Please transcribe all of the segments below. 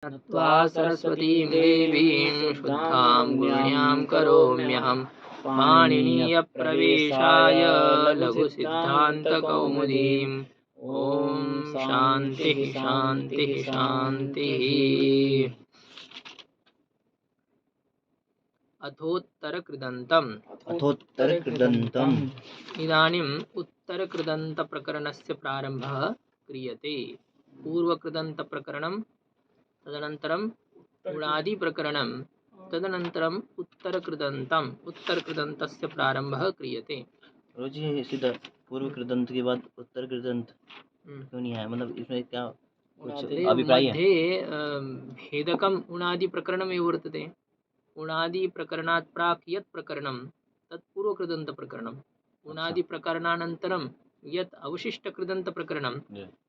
नत्वा सरस्वतीं देवीं शुद्धां गुण्यां करोम्यहं पाणिनीयप्रवेशाय लघुसिद्धान्तकौमुदीम्। ॐ शान्तिः शान्तिः शान्तिः। अथोत्तरकृदन्तम् इदानीम् उत्तरकृदन्तप्रकरणस्य प्रारम्भः क्रियते। पूर्वकृदन्तप्रकरणं, तदनन्तरम् उणादिप्रकरणं, तदनन्तरम् उत्तरकृदन्तस्य प्रारम्भः क्रियते। रोजी सीधा पूर्व कृदंत के बाद उत्तर कृदंत क्यों नहीं है? मतलब इसमें क्या कुछ अभिप्राय है? मध्ये भेदकम् उणादिप्रकरणमेव वर्तते। उणादिप्रकरणात् प्राक् यत् प्रकरणं तत् पूर्वकृदन्तप्रकरणम्। उणादिप्रकरणानन्तरं यत् अवशिष्टकृदन्तप्रकरणं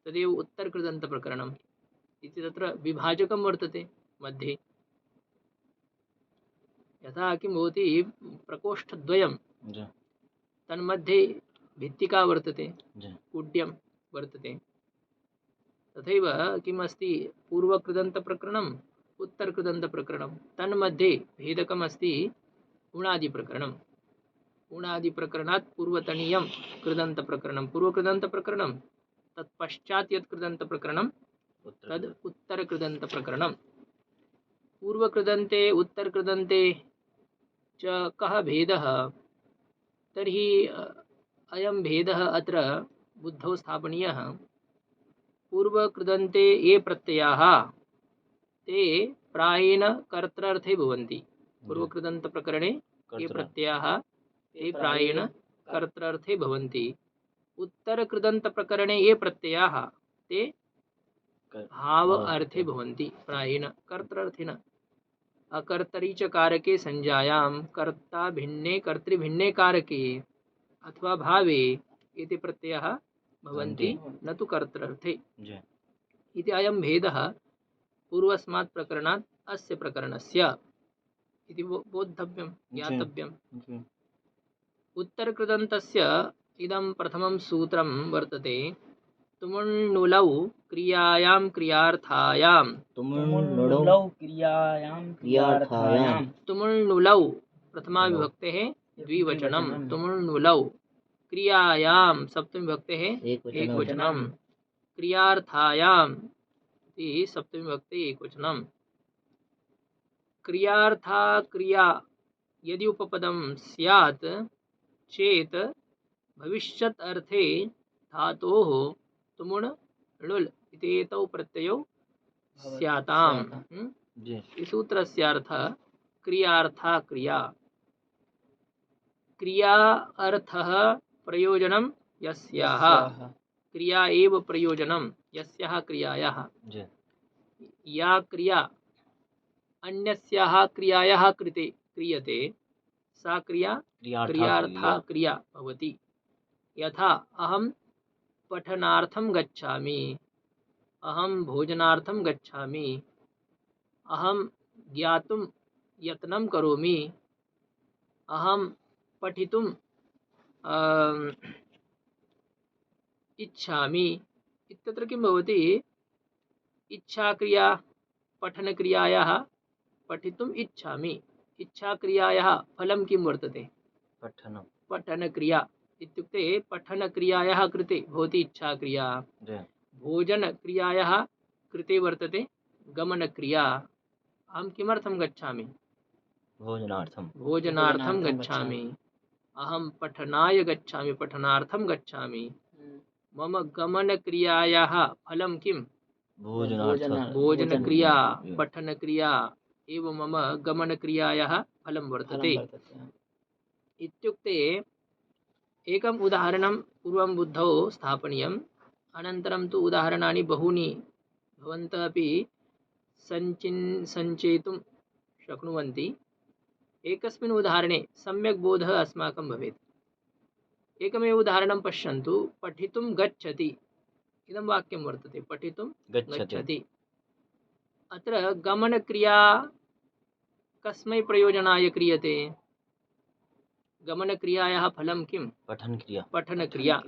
तदेव उत्तरकृदन्तप्रकरणम् इति तत्र विभाजकं वर्तते मध्ये। यथा किं भवति, प्रकोष्ठद्वयं तन्मध्ये भित्तिका वर्तते, कुड्यं वर्तते, तथैव किम् अस्ति, पूर्वकृदन्तप्रकरणम् उत्तरकृदन्तप्रकरणं, तन्मध्ये भेदकम् अस्ति उणादिप्रकरणम्। उणादिप्रकरणात् पूर्वतनीयं कृदन्तप्रकरणं पूर्वकृदन्तप्रकरणं, तत्पश्चात् यत् कृदन्तप्रकरणं तद् उत्तरकृदन्तप्रकरणं। पूर्वकृदन्ते उत्तरकृदन्ते च कः भेदः? तर्हि अयं भेदः अत्र बुद्धौ स्थापनीयः। पूर्वकृदन्ते ये प्रत्ययाः ते प्रायेण कर्त्रर्थे भवन्ति। पूर्वकृदन्तप्रकरणे ये प्रत्ययाः ते प्रायेण कर्त्रर्थे भवन्ति। उत्तरकृदन्तप्रकरणे ये प्रत्ययाः ते भाव अर्थे भवन्ति, प्रायेण कर्त्रर्थे न। अकर्तरि च कारके संज्ञायां कर्ता भिन्ने कर्तृभिन्ने कारके अथवा भावे इति प्रत्ययः भवन्ति, न तु कर्तृर्थे। इति अयं भेदः पूर्वस्मात् प्रकरणात् अस्य प्रकरणस्य इति बोद्धव्यं, ज्ञातव्यम्। उत्तरकृदन्तस्य इदं प्रथमं सूत्रं वर्तते। तुमुण्णुलौ क्रियायां क्रियार्थायां। तुमुण्णुलौ प्रथमा विभक्तेः द्विवचनं। तुमुण्णुलौ क्रियायां सप्तमी विभक्तेः एकवचनं। क्रियार्थायाम् इति सप्तमी विभक्तेः एकवचनं। क्रियार्था क्रिया यदि उपपदं स्यात् चेत् भविष्यत् अर्थे धातोः तुमुण् णुल् इत्येतौ प्रत्ययौ स्याताम्। सूत्रस्य अर्थः क्रियार्था क्रिया। क्रिया अर्थः प्रयोजनं यस्याः, क्रिया एव प्रयोजनं यस्याः क्रियायाः। या क्रिया अन्यस्याः क्रियायाः कृते क्रियते सा क्रिया क्रियार्था क्रिया भवति। यथा अहं पठनार्थं गच्छामि, अहं भोजनार्थं गच्छामि, अहं ज्ञातुं यत्नं करोमि, अहं पठितुं इच्छामि। इत्यत्र किं भवति, इच्छाक्रिया पठनक्रियायाः पठितुम् इच्छामि, इच्छाक्रियायाः फलं किं वर्तते? पठनक्रिया इत्युक्ते पठनक्रियायाः कृते भवति इच्छाक्रिया। भोजनक्रियायाः कृते वर्तते गमनक्रिया। अहं किमर्थं गच्छामि? भोजनार्थं गच्छामि। अहं पठनाय गच्छामि, पठनार्थं गच्छामि। मम गमनक्रियायाः फलं किं? भोजनक्रिया। पठनक्रिया एव मम गमनक्रियायाः फलं वर्तते। इत्युक्ते एकम् उदाहरणं पूर्वं बुद्धौ स्थापनीयम्, अनन्तरं तु उदाहरणानि बहूनि भवन्तः अपि सञ्चेतुं शक्नुवन्ति। एकस्मिन् उदाहरणे सम्यक् बोधः अस्माकं भवेत्। एकमेव उदाहरणं पश्यन्तु। पठितुं गच्छति इदं वाक्यं वर्तते, पठितुं गच्छति। अत्र गमनक्रिया कस्मै प्रयोजनाय क्रियते? गमनक्रियायाः फलं किं? पठनक्रिया।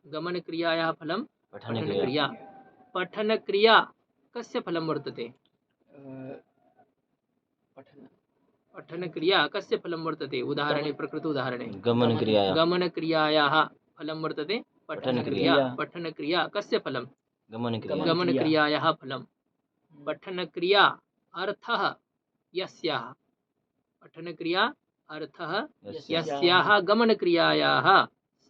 गमनक्रियायाः फलं पठनक्रिया। पठनक्रिया कस्य फलं वर्तते? पठनक्रिया कस्य फलं वर्तते? उदाहरणे, प्रकृत उदाहरणे गमनक्रियायाः गमनक्रियायाः फलं वर्तते पठनक्रिया। पठनक्रिया कस्य फलं? गमनक्रिया गमनक्रियायाः फलं। पठनक्रिया अर्थः यस्याः। पठनक्रिया अर्थः यस्याः गमनक्रियायाः।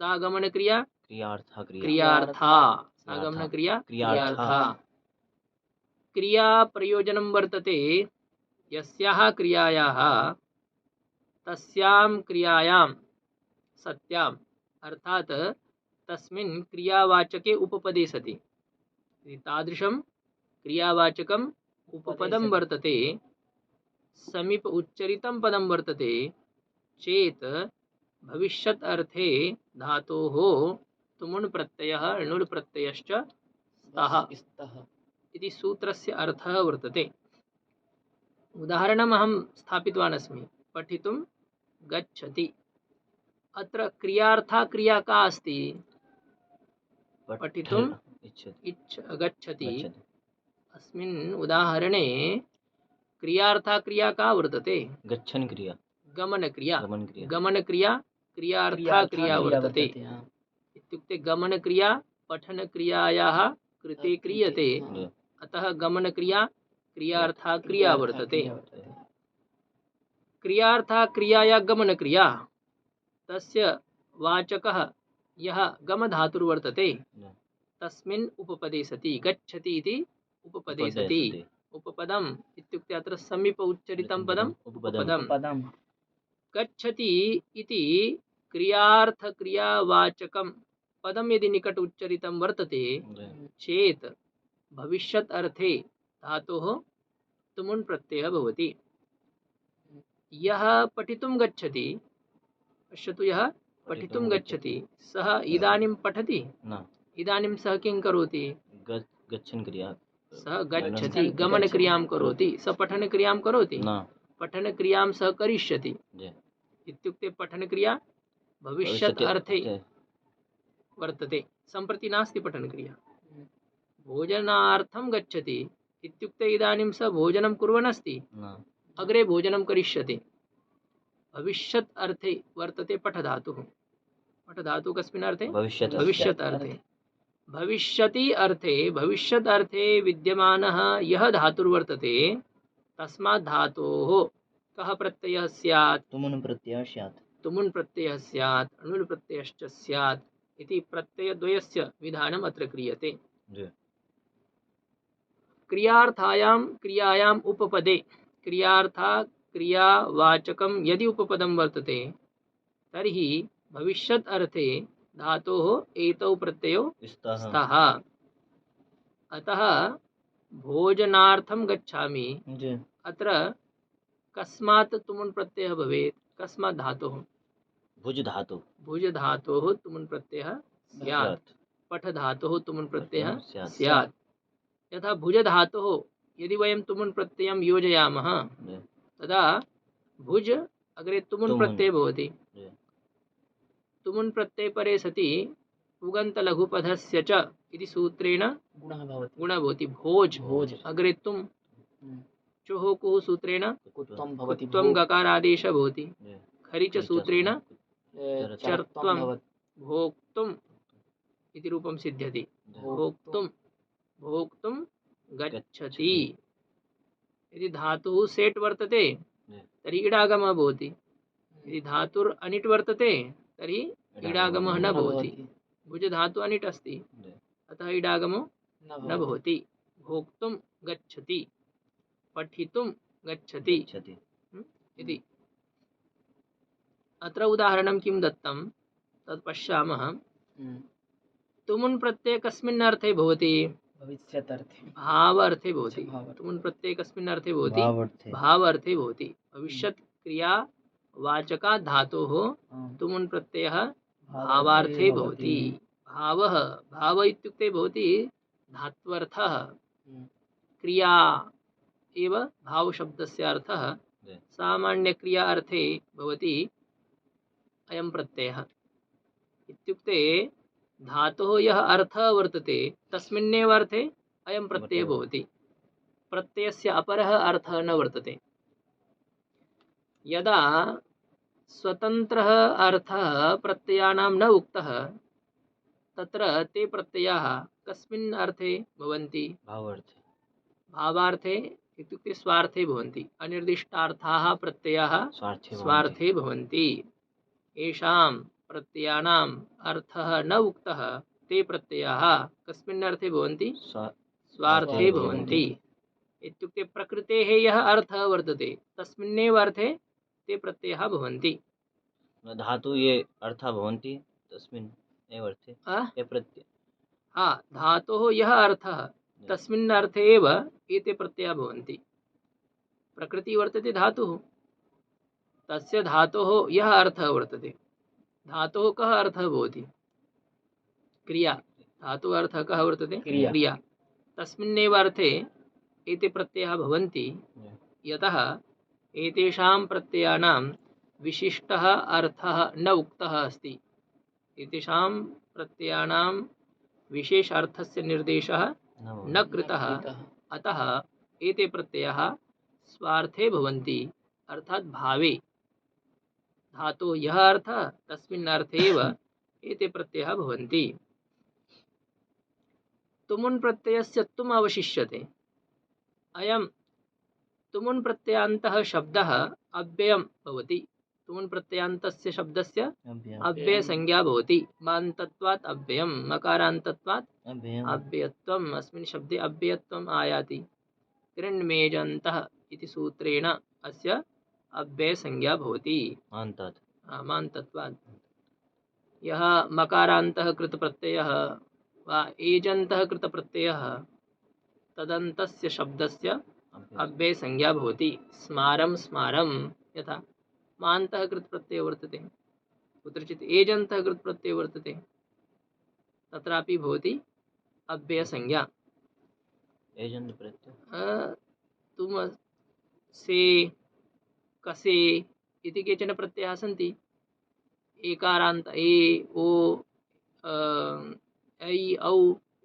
सा गमनक्रिया क्रियार्थः क्रियार्था। सा गमनक्रिया क्रियार्था। क्रिया प्रयोजनं वर्तते यस्याः क्रियायाः तस्यां क्रियायां सत्याम्, अर्थात तस्मिन् क्रियावाचके उपपदे सति। तादृशं क्रियावाचकम् उपपदं वर्तते, समीप उच्चरितं पदं वर्तते चेत् भविष्यत् अर्थे धातोः तुमुन् प्रत्ययः णुल् प्रत्ययश्च स्तः इति सूत्रस्य अर्थः वर्तते। उदाहरणम् अहं स्थापितवान् अस्मि। पठितुं गच्छति। अत्र क्रियार्था क्रिया का अस्ति? पठितुं गच्छति। अस्मिन् उदाहरणे क्रियार्था क्रिया का वर्तते? गच्छन् क्रिया। गमनक्रिया। गमनक्रिया क्रियार्था क्रिया वर्तते। इत्युक्ते गमनक्रिया पठनक्रियायाः कृते क्रियते, अतः गमनक्रिया क्रियार्था क्रिया वर्तते। क्रियार्था क्रियाया गमनक्रिया तस्य वाचकः यः गमधातुर्वर्तते तस्मिन् उपपदे सति। गच्छति इति उपपदे सति। उपपदम् इत्युक्ते अत्र समीप उच्चरितं पदम् उपपदम्। गच्छति इति क्रियार्थक्रियावाचकं पदं यदि निकट उच्चरितं वर्तते चेत् भविष्यत् अर्थे धातोः तुमुन् प्रत्ययः भवति। यः पठितुं गच्छति, पश्यतु, यः पठितुं गच्छति सः इदानीं पठति? इदानीं सः किं करोति? गच्छन् क्रिया। सः गच्छति, गमनक्रियां करोति। सः पठनक्रियां करोति? पठनक्रियां सः करिष्यति। इत्युक्ते पठनक्रिया भविष्यत् अर्थे वर्तते, सम्प्रति नास्ति पठनक्रिया। भोजनार्थं गच्छति इत्युक्ते इदानीं सः भोजनं कुर्वन् अस्ति, अग्रे भोजनं करिष्यति। भविष्यत् अर्थे वर्तते पठधातुः। पठधातुः कस्मिन् अर्थे? भविष्यत् अर्थे। भविष्यति अर्थे, भविष्यत् अर्थे विद्यमानः यः धातुर्वर्तते तस्मात् धातोः कः प्रत्ययः स्यात्? तुमुन् प्रत्ययः स्यात्। तुमुन् प्रत्ययः स्यात्, णुल् प्रत्ययश्च स्यात् इति प्रत्ययद्वयस्य विधानम् अत्र क्रियते। क्रियार्थायां क्रियायाम् उपपदे क्रियार्था क्रियावाचकं यदि उपपदं वर्तते तर्हि भविष्यत् अर्थे धातोः एतौ प्रत्ययौ स्तः। अतः भोजनार्थं गच्छामि, अत्र कस्मात् तुमुन् प्रत्ययः भवेत्? कस्मात् धातोः? भुज धातु। भुज धातोः तुमुन् प्रत्ययः स्यात्। पठ धातोः तुमुन् प्रत्ययः स्यात्। यथा भुज धातोः यदि वयं तुमुन् प्रत्ययं योजयामः तदा भुज अग्रे तुमुन् प्रत्ययः भवति। तुमुन् प्रत्यय परे सति उगन्तलघुपधस्य च इति सूत्रेण गुणः भवति। भोज अग्रे तुम्, चोः कुः सूत्रेण कुत्वं गकारादेशः भवति। खरि च सूत्रेण चर्त्वं भोक्तुम् इति रूपं सिद्ध्यति। भोक्तुं गच्छति। यदि धातुः सेट् वर्तते तर्हि इडागमः भवति। यदि धातुर् अनिट् वर्तते तर्हि इडागमः न भवति। भुज धातु अनिट् अस्ति, अतः इडागमो न भवति। भोक्तुं गच्छति, पठितुं गच्छति इति। अत्र उदाहरणं किं दत्तं तत् पश्यामः। तुमुन् प्रत्यय कस्मिन् अर्थे भवति? भविष्यत् अर्थे, भाव अर्थे भवति। तुमुन् प्रत्यय कस्मिन् अर्थे भवति? भाव अर्थे भवति। भविष्यत् क्रिया वाचकात् धातोः तुमुन् प्रत्ययः भावार्थे भवति। भावः, भाव इत्युक्ते भवति धात्वर्थः। क्रिया एव भावशब्दस्य अर्थः। सामान्यक्रिया अर्थे भवति अयं प्रत्ययः। इत्युक्ते धातोः यः अर्थः वर्तते तस्मिन्नेव अर्थे अयं प्रत्ययः भवति। प्रत्ययस्य अपरः अर्थः न वर्तते। यदा स्वतन्त्रः अर्थः प्रत्ययानां न उक्तः तत्र ते प्रत्ययाः कस्मिन् अर्थे भवन्ति? भावार्थे। भावार्थे इत्युक्ते स्वार्थे भवन्ति। अनिर्दिष्टार्थाः प्रत्ययाः स्वार्थे भवन्ति। येषां प्रत्ययानाम् अर्थः न उक्तः ते प्रत्ययाः कस्मिन् अर्थे भवन्ति? स्वार्थे भवन्ति। इत्युक्ते प्रकृतेः यः अर्थः वर्तते तस्मिन्नेव अर्थे ते प्रत्ययाः भवन्ति। धातु ये अर्थः भवन्ति तस्मिन् एव अर्थे ये प्रत्यय। हाँ, धातोः यः अर्थः तस्मिन् अर्थे एव एते प्रत्ययाः भवन्ति। प्रकृति वर्तते धातुः, तस्य धातोः यः अर्थः वर्तते, धातोः कः अर्थः भवति? क्रिया। धातुः अर्थः कः वर्तते? क्रिया। तस्मिन्नेव अर्थे एते प्रत्ययाः भवन्ति। यतः एतेषां प्रत्ययानां विशिष्टः अर्थः न उक्तः अस्ति। एतेषां प्रत्ययानां विशेष अर्थस्य निर्देशः न कृतः, अतः एते प्रत्ययाः स्वार्थे भवन्ति, अर्थात भावे। धातोः यः अर्थः तस्मिन् अर्थे एव एते प्रत्ययाः भवन्ति। तुमुन् प्रत्ययस्य तुम् अवशिष्यते। अयं तुमुन् प्रत्ययान्तः शब्दः अव्ययं भवति। तुमुन् प्रत्ययान्तस्य शब्दस्य अव्ययसंज्ञा भवति। मान्तत्वात् अव्ययं, मकारान्तत्वात् अव्ययत्वम्। अस्मिन् शब्दे अव्ययत्वम् आयाति। कृण्मेजन्तः इति सूत्रेण अस्य अव्ययसंज्ञा भवति मान्तत्वात्। यः मकारान्तः कृतप्रत्ययः वा एजन्तः कृतप्रत्ययः तदन्तस्य शब्दस्य अव्ययसंज्ञा भवति। स्मारं स्मारं यथा मान्तः कृतप्रत्ययः वर्तते, कुत्रचित् एजन्तः कृतप्रत्ययः वर्तते, तत्रापि भवति अव्ययसंज्ञा। एजन्त प्रत्यय तुम से कसे इति केचन प्रत्ययाः सन्ति। एकारान्त ए ओ ऐ औ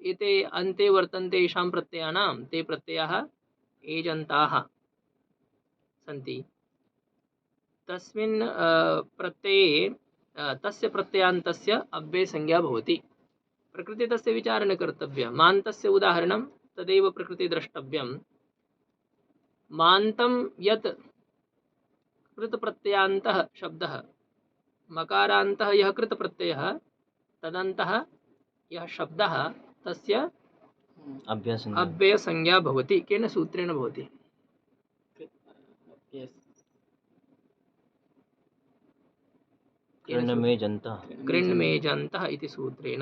एते अन्ते वर्तन्ते। येषां प्रत्ययानां ते प्रत्ययाः एजन्ताः सन्ति। तस्मिन् प्रत्यये तस्य प्रत्ययान्तस्य अव्ययसंज्ञा भवति। प्रकृते तस्य विचारः न कर्तव्यः। मान्तस्य उदाहरणं तदेव प्रकृते द्रष्टव्यं। मान्तं यत् कृतप्रत्ययान्तः शब्दः, मकारान्तः यः कृतप्रत्ययः तदन्तः यः शब्दः तस्य अव्ययसंज्ञा भवति। केन सूत्रेण भवति? कृण्मेजन्तः इति सूत्रेण।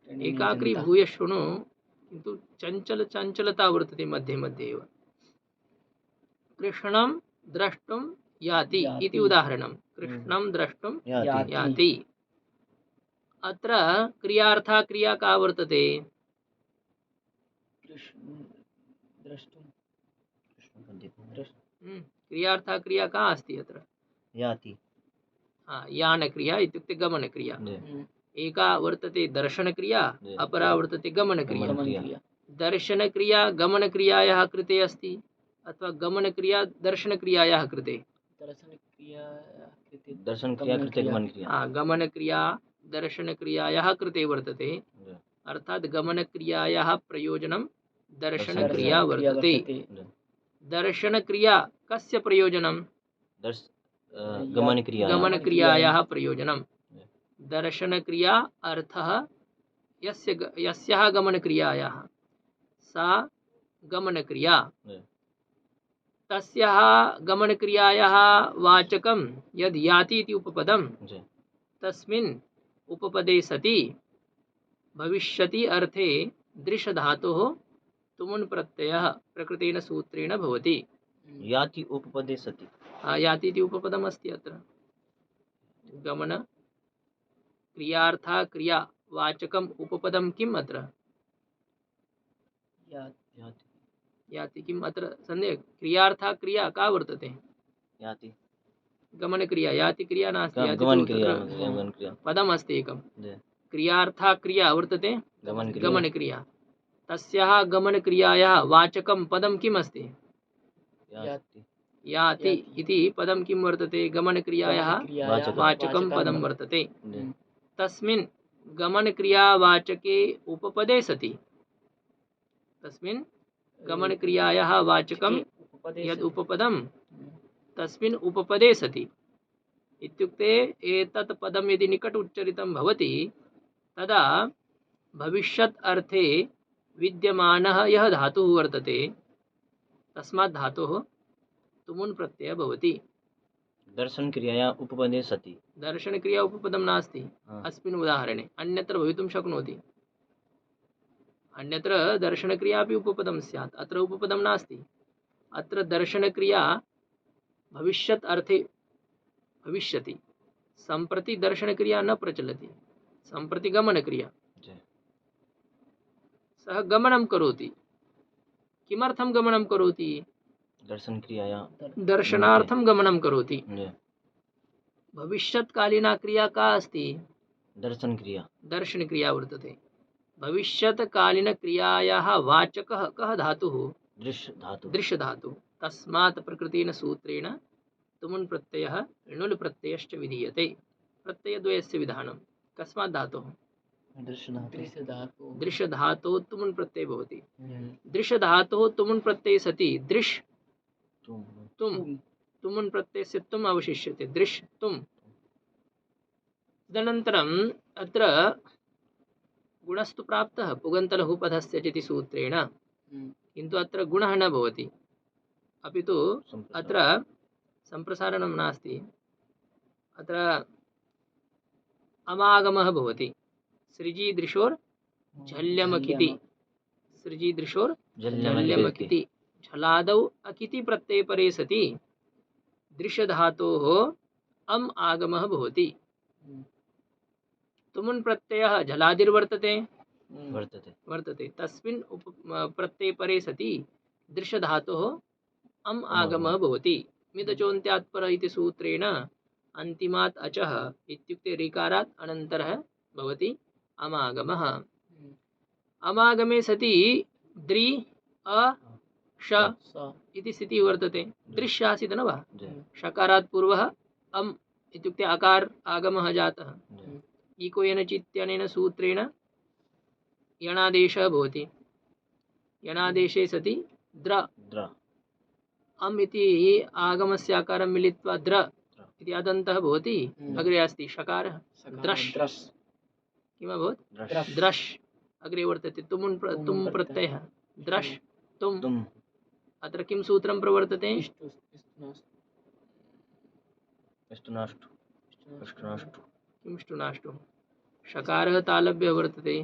एकाग्रीभूय शृणु, किन्तु चञ्चलता वर्तते मध्ये मध्ये एव। कृष्णं द्रष्टुं याति इति उदाहरणं। कृष्णं द्रष्टुं याति। अत्र क्रियार्था क्रिया का वर्तते? क्रियार्था क्रिया का अस्ति अत्र? याति। यानक्रिया इत्युक्ते गमनक्रिया। एका वर्तते दर्शनक्रिया, अपरा वर्तते गमनक्रिया। दर्शनक्रिया गमनक्रियायाः कृते अस्ति अथवा गमनक्रिया दर्शनक्रियायाः कृते? गमनक्रिया दर्शनक्रियायाः कृते वर्तते। अर्थात गमनक्रियायाः प्रयोजनं दर्शनक्रिया वर्तते। दर्शनक्रिया कस्य प्रयोजनं? गमनक्रियायाः प्रयोजनं। दर्शनक्रिया अर्थः यस्याः गमनक्रियायाः, सा गमनक्रिया। तस्याः गमनक्रियायाः वाचकं यद् याति इति उपपदं, तस्मिन् उपपदे सति भविष्यति अर्थे दृशधातोः तुमुन् प्रत्ययः प्रकृतेन सूत्रेण भवति। याति उपपदे सति। याति इति उपपदम् अस्ति अत्र। गमन क्रियार्था क्रिया वाचकम् उपपदं किम् अत्र? याति। किम् अत्र सन्देहः? क्रियार्था क्रिया का वर्तते? याति। गमनक्रिया। याति क्रिया नास्ति, पदम् अस्ति एकं। क्रियार्था क्रिया वर्तते गमनक्रिया। तस्याः गमनक्रियायाः वाचकं पदं किम् अस्ति? याति याति इति पदं किं वर्तते? गमनक्रियायाः वाचकं पदं वर्तते। तस्मिन् गमनक्रियावाचके उपपदे सति, तस्मिन् गमनक्रियायाः वाचकं यद् उपपदं तस्मिन् उपपदे सति इत्युक्ते एतत् पदं यदि निकट उच्चरितं भवति तदा भविष्यत् अर्थे विद्यमानः यः धातुः वर्तते तस्मात् धातोः तुमुन् प्रत्ययः भवति। दर्शन क्रियाया उपपदे सति, दर्शन क्रिया उपपदं नास्ति अस्मिन् उदाहरणे, अन्यत्र भवितुं शक्नोति। अन्यत्र दर्शन क्रिया अपि उपपदं स्यात्, अत्र उपपदं नास्ति। अत्र दर्शन क्रिया भविष्यत् अर्थे भविष्यति, सम्प्रति दर्शन क्रिया न प्रचलति, सम्प्रति गमन क्रिया। सः गमनं करोति। किमर्थं गमनं करोति? दर्शन क्रियाया दर्शनार्थं गमनं करोति। भविष्यत्कालीना क्रिया का अस्ति? दर्शन क्रिया, दर्शन क्रिया वर्तते। भविष्यत्कालीन क्रियायाः वाचकः कः धातुः? दृश्य धातु, दृश्य धातु। तस्मात् प्रकृतेन सूत्रेण तुमुन् प्रत्ययः णुल् प्रत्ययश्च विधीयते। प्रत्ययद्वयस्य विधानं कस्मात् धातोः? दृश्य धातोः तुमुन् प्रत्ययः भवति। दृश्य धातोः तुमुन् प्रत्यये सति दृश् तुम तुमुन् प्रत्ययस्य तुम् अवशिष्यते, दृश् तुम्। तदनन्तरम् अत्र गुणस्तु प्राप्तः पुगन्तलघुपधस्य इति सूत्रेण, किन्तु अत्र गुणः न भवति, अपि तु अत्र सम्प्रसारणं नास्ति। अत्र अमागमः भवति। सृजीदृशोर् झल्यमकिति, सृजीदृशोर् झल्यमकिति, झलादौ अकिति प्रत्यये परे सति दृश्यधातोः अम् आगमः भवति। तुमुन् प्रत्ययः झलादिर्वर्तते वर्तते, तस्मिन् प्रत्यये परे सति दृश्यधातोः अम् आगमः भवति। मिदचोन्त्यात् पर इति सूत्रेण अन्तिमात् अचः इत्युक्ते ऋकारात् अनन्तरः भवति अमागमः। अमागमे सति द्रि अ श इति स्थितिः वर्तते। दृश्य आसीत् न वा? षकारात् पूर्वः अम् इत्युक्ते अकार आगमः जातः। इको यनचित्यनेन सूत्रेण यणादेशः भवति। यणादेशे सति द्र अम् इति आगमस्य आकारं मिलित्वा द्र इति अदन्तः भवति। अग्रे अस्ति षकारः द्रश्, किम् अभवत्? द्रश्। अग्रे वर्तते तुमुन् तुम् प्रत्ययः द्रश् तुम्। अत्र किं सूत्रं प्रवर्तते? किं ष्टुनाष्टु? षकारः तालव्यः वर्तते,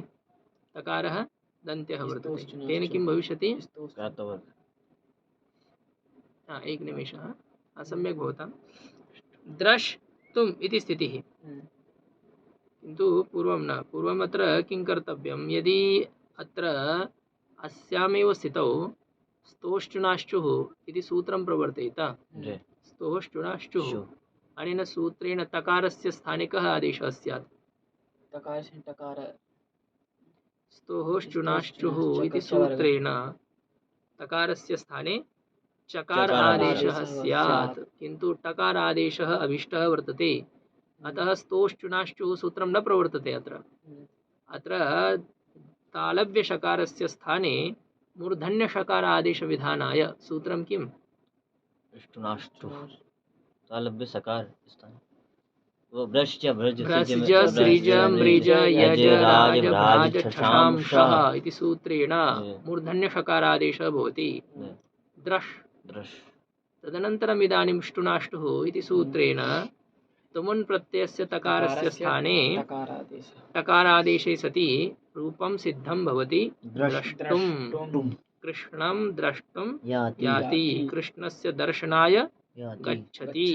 तकारः दन्त्यः वर्तते, तेन किं भविष्यति? एक निमेषः, असम्यक् भवतां। द्रश् तुम् इति स्थितिः, किन्तु पूर्वं न। पूर्वम् अत्र किं कर्तव्यं? यदि अत्र अस्यामेव स्थितौ स्तोश्चुनाश्चुः इति सूत्रं प्रवर्तेत, स्तोश्चुनाश्चुः, अनेन सूत्रेण तकारस्य स्थाने कः आदेशः स्यात्? स्तोश्चुनाश्चुः इति सूत्रेण तकारस्य स्थाने चकार आदेशः स्यात्, किन्तु टकार आदेशः अभिष्टः वर्तते। अतः स्तोश्चुनाश्चुः सूत्रं न प्रवर्तते अत्र। अत्र तालव्यषकारस्य स्थाने मूर्धन्यषकार आदेश विधानाय सूत्रं किम्? तालव्य सकार स्थान वो भ्रश्च भ्रज सृज मृज यज राज भ्राज छशांशः इति सूत्रेण मूर्धन्यषकार आदेशः भवति द्रश्। तदनन्तरम् इदानीं ष्टुनाष्टुः इति सूत्रेण तुमुन् प्रत्ययस्य तकारस्य स्थाने टकारादेशे सति रूपं सिद्धं भवति द्रष्टुम्। कृष्णं द्रष्टुं याति, कृष्णस्य दर्शनाय गच्छति,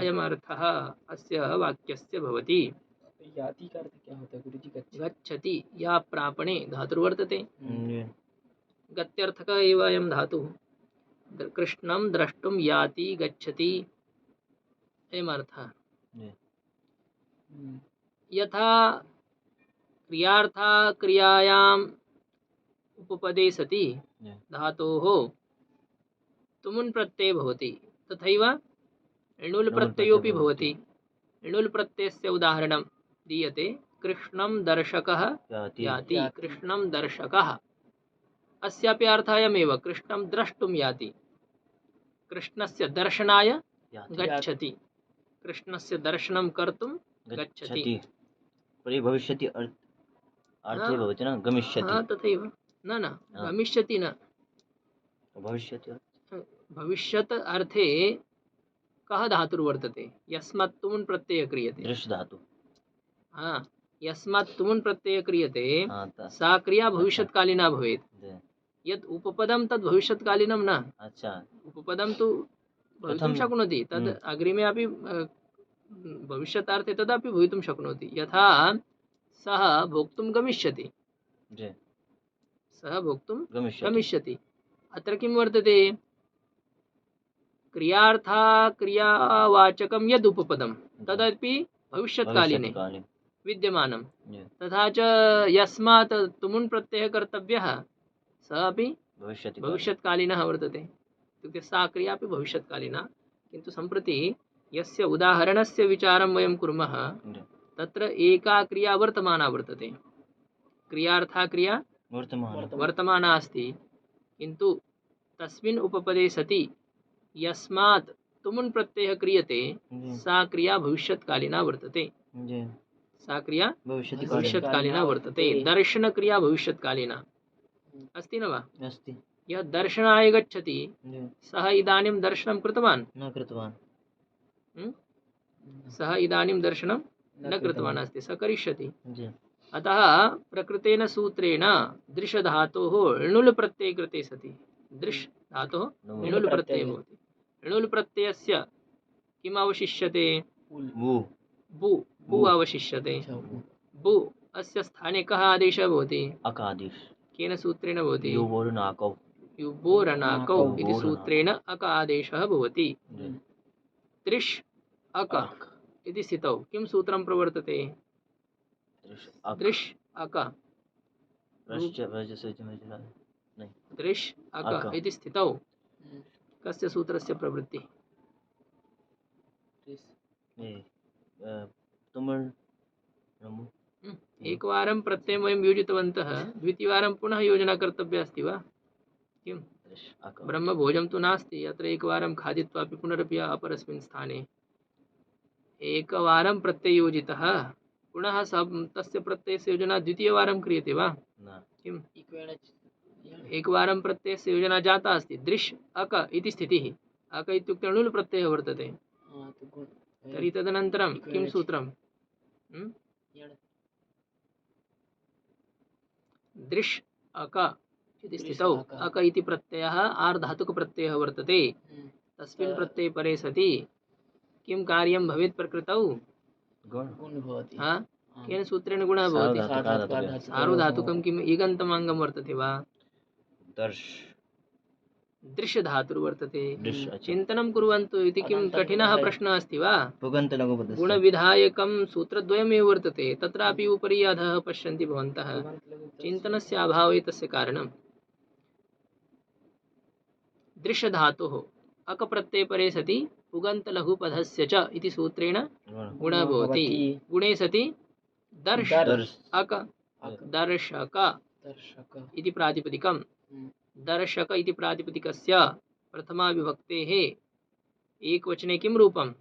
अयमर्थः अस्य वाक्यस्य भवति। याति का अर्थ क्या होता है गुरुजी? गच्छति या प्रापणे धातुर्वर्तते, गत्यर्थकः एव अयं धातुः। कृष्णं द्रष्टुं याति गच्छति, अयमर्थः। यथा क्रियार्था क्रियायां उपपदे सति धातोः तुमुन् प्रत्यय भवति तथैव णुल् प्रत्ययोऽपि भवति। णुल् प्रत्ययस्य उदाहरणं दीयते कृष्णं दर्शकः याति। कृष्णं दर्शकः अस्यापि अर्थः अयमेव, कृष्णं द्रष्टुं याति, कृष्णस्य दर्शनाय गच्छति, कृष्णस्य दर्शनं कर्तुं गच्छति। भविष्यति अर्थे भवति न गमिष्यति। तथैव न गमिष्यति न भविष्यति। भविष्यत् अर्थे कः धातुर्वर्तते? यस्मात् तुमुन् प्रत्ययः क्रियते। दृश् धातु। यस्मात् तुमुन् प्रत्ययः क्रियते सा क्रिया भविष्यत्कालीना भवेत्। यत् उपपदं तद् भविष्यत्कालीनं न। अच्छा। उपपदं तु भवितुं शक्नोति, तद् अग्रिमे अपि भविष्यतार्थे तदपि भवितुं शक्नोति। यथा सः भोक्तुं गमिष्यति, सः भोक्तुं गमिष्यति। अत्र किं वर्तते? क्रियार्था क्रियावाचकं यद् उपपदं तदपि भविष्यत्कालीने विद्यमानं। तथा च यस्मात् तुमुन् प्रत्ययः कर्तव्यः सः अपि भविष्यत्कालीनः वर्तते। इत्युक्ते सा क्रिया अपि भविष्यत्कालीना। किन्तु सम्प्रति यस्य उदाहरणस्य विचारं वयं कुर्मः तत्र एका क्रिया वर्तमाना वर्तते। क्रियार्था क्रिया वर्तमाना अस्ति, किन्तु तस्मिन् उपपदे सति यस्मात् तुमुन् प्रत्ययः क्रियते सा क्रिया भविष्यत्कालीना वर्तते। सा क्रिया भविष्यत्कालीना वर्तते। दर्शन क्रिया भविष्यत्कालीना अस्ति न वा? अस्ति। यः दर्शनाय गच्छति सः इदानीं दर्शनं कृतवान् न कृतवान्। सः इदानीं दर्शनं न कृतवान् अस्ति, सः करिष्यति। अतः प्रकृतेन सूत्रेण दृश धातोः णुल् प्रत्यये कृते सति दृश् धातोः णुल् प्रत्यये भवति। णुल् प्रत्ययस्य किम् अवशिष्यते? बु अवशिष्यते। बु अस्य स्थाने कः आदेशः भवति? अक आदेश। केन सूत्रेण भवति? युबोरणाकौ इति सूत्रेण अक आदेशः भवति। दृश् अक इति स्थितौ किं सूत्रं प्रवर्तते? दृश् अक। दृश् अक इति स्थितौ कस्य सूत्रस्य प्रवृत्तिः? एकवारं प्रत्ययं वयं योजितवन्तः, द्वितीयवारं पुनः योजना कर्तव्या अस्ति वा? किं ब्रह्मभोजं तु नास्ति, अत्र एकवारं खादित्वापि पुनरपि अपरस्मिन् स्थाने। एकवारं प्रत्ययोजितः पुनः तस्य प्रत्ययस्य योजना द्वितीयवारं क्रियते वा? किम् एकवारं प्रत्ययस्य योजना जाता अस्ति। दृश् अक इति स्थितिः। अक इत्युक्ते णुल् प्रत्ययः वर्तते। तर्हि तदनन्तरं किं सूत्रं? दृश् अक इति स्थितौ अक इति प्रत्ययः आर्धातुकप्रत्ययः वर्तते। तस्मिन् प्रत्यये परे सति किं कार्यं भवेत् प्रकृतौ? केन सूत्रेण गुणः भवति? सार्वधातुकं किम् इगन्तम् अङ्गं वर्तते वा? दृश् धातुर्वर्तते। चिन्तनं कुर्वन्तु इति किं कठिनः प्रश्नः अस्ति वा? गुणविधायकं सूत्रद्वयमेव वर्तते, तत्रापि उपरि अधः पश्यन्ति भवन्तः। चिन्तनस्य अभावे तस्य कारणं। दृश् धातुः अक प्रत्यये परे सति पुगन्तलघुपधस्य च इति सूत्रेण गुणः भवति। गुणे सति दर्श अक दर्शक इति प्रातिपदिकं। दर्शक इति प्रातिपदिकस्य प्रथमा विभक्तेः एकवचने किं रूपं?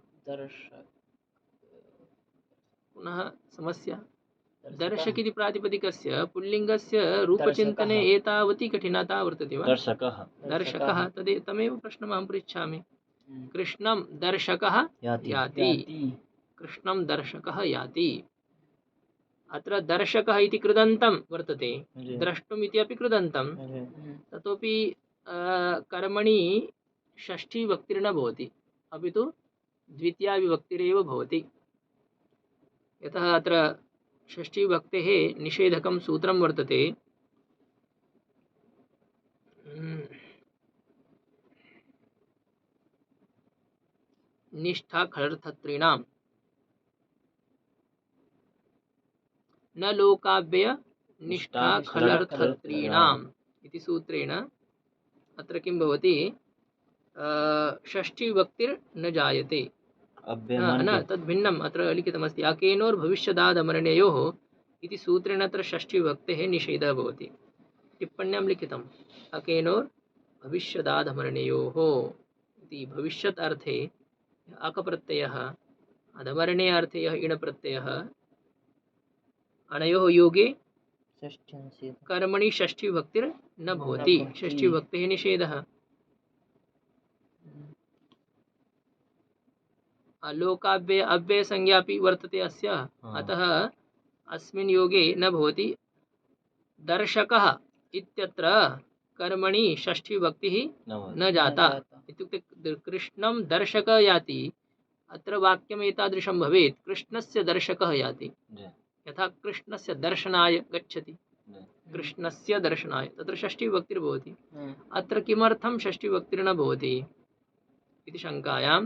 पुनः समस्या। दर्शक इति प्रातिपदिकस्य पुल्लिङ्गस्य रूपचिन्तने एतावती कठिनता वर्तते वा? दर्शकः तमेव प्रश्नम् अहं पृच्छामि। कृष्णं दर्शकः याति। कृष्णं दर्शकः याति। अत्र दर्शकः इति कृदन्तं वर्तते, द्रष्टुम् इति अपि कृदन्तं, ततोपि कर्मणि षष्ठी विभक्तिर्न भवति, अपि तु द्वितीया विभक्तिरेव भवति। यतः अत्र षष्ठी विभक्तेः निषेधकं सूत्रं वर्तते। निष्ठा खलर्थत्रीणां न लोकाव्यय निष्ठा खलर्थत्रीणां इति सूत्रेण अत्र किं भवति षष्ठी विभक्तिर्न जायते न तद् भिन्नम् अत्र लिखितमस्ति अकेनोर्भविष्यदादमरणयोः इति सूत्रेण अत्र षष्ठी विभक्तेः निषेधः भवति टिप्पण्यां लिखितम् अकेनोर्भविष्यदादमरणयोः इति भविष्यत् अर्थे अकप्रत्ययः अधमरणे अर्थे यः इण प्रत्ययः अनयोः योगे कर्मणि षष्ठी विभक्तिर्न भवति षष्ठी विभक्तेः निषेधः लोकाव्यय अव्यय संज्ञापि वर्तते अस्य अतः अस्मिन् योगे न भवति दर्शकः इत्यत्र कर्मणि षष्ठी विभक्तिः न जाता इत्युक्ते कृष्णं दर्शकः याति अत्र वाक्यम् एतादृशं भवेत् कृष्णस्य दर्शकः याति यथा कृष्णस्य दर्शनाय गच्छति कृष्णस्य दर्शनाय तत्र षष्ठी विभक्तिर्भवति अत्र किमर्थं षष्ठी विभक्तिर्न भवति इति शङ्कायां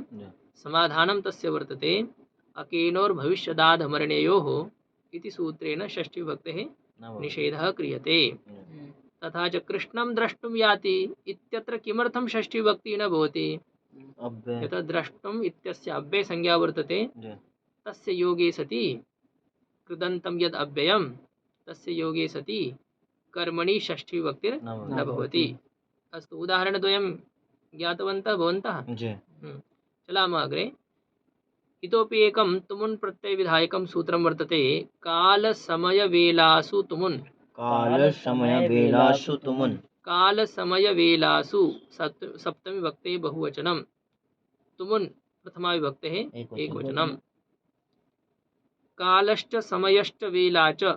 समाधानं तस्य वर्तते अकेनोर्भविष्यदाधमरणयोः इति सूत्रेण षष्ठी विभक्तेः निषेधः क्रियते तथा च कृष्णं द्रष्टुं याति इत्यत्र किमर्थं षष्ठी विभक्तिः न भवति यतः द्रष्टुम् इत्यस्य अव्यय संज्ञा वर्तते तस्य योगे सति कृदन्तं यद् अव्ययं तस्य योगे सति कर्मणि षष्ठी विभक्तिर्न भवति अस्तु उदाहरणद्वयं ज्ञातवन्तः भवन्तः चलामः अग्रे इतोपि एकं तुमुन् प्रत्ययविधायकं सूत्रं वर्तते कालसमयवेलासु तुमुन् कालसमयवेलासु सप्तमी विभक्तेः बहुवचनं तुमुन् प्रथमा विभक्तेः एकवचनं कालश्च समयश्च वेला च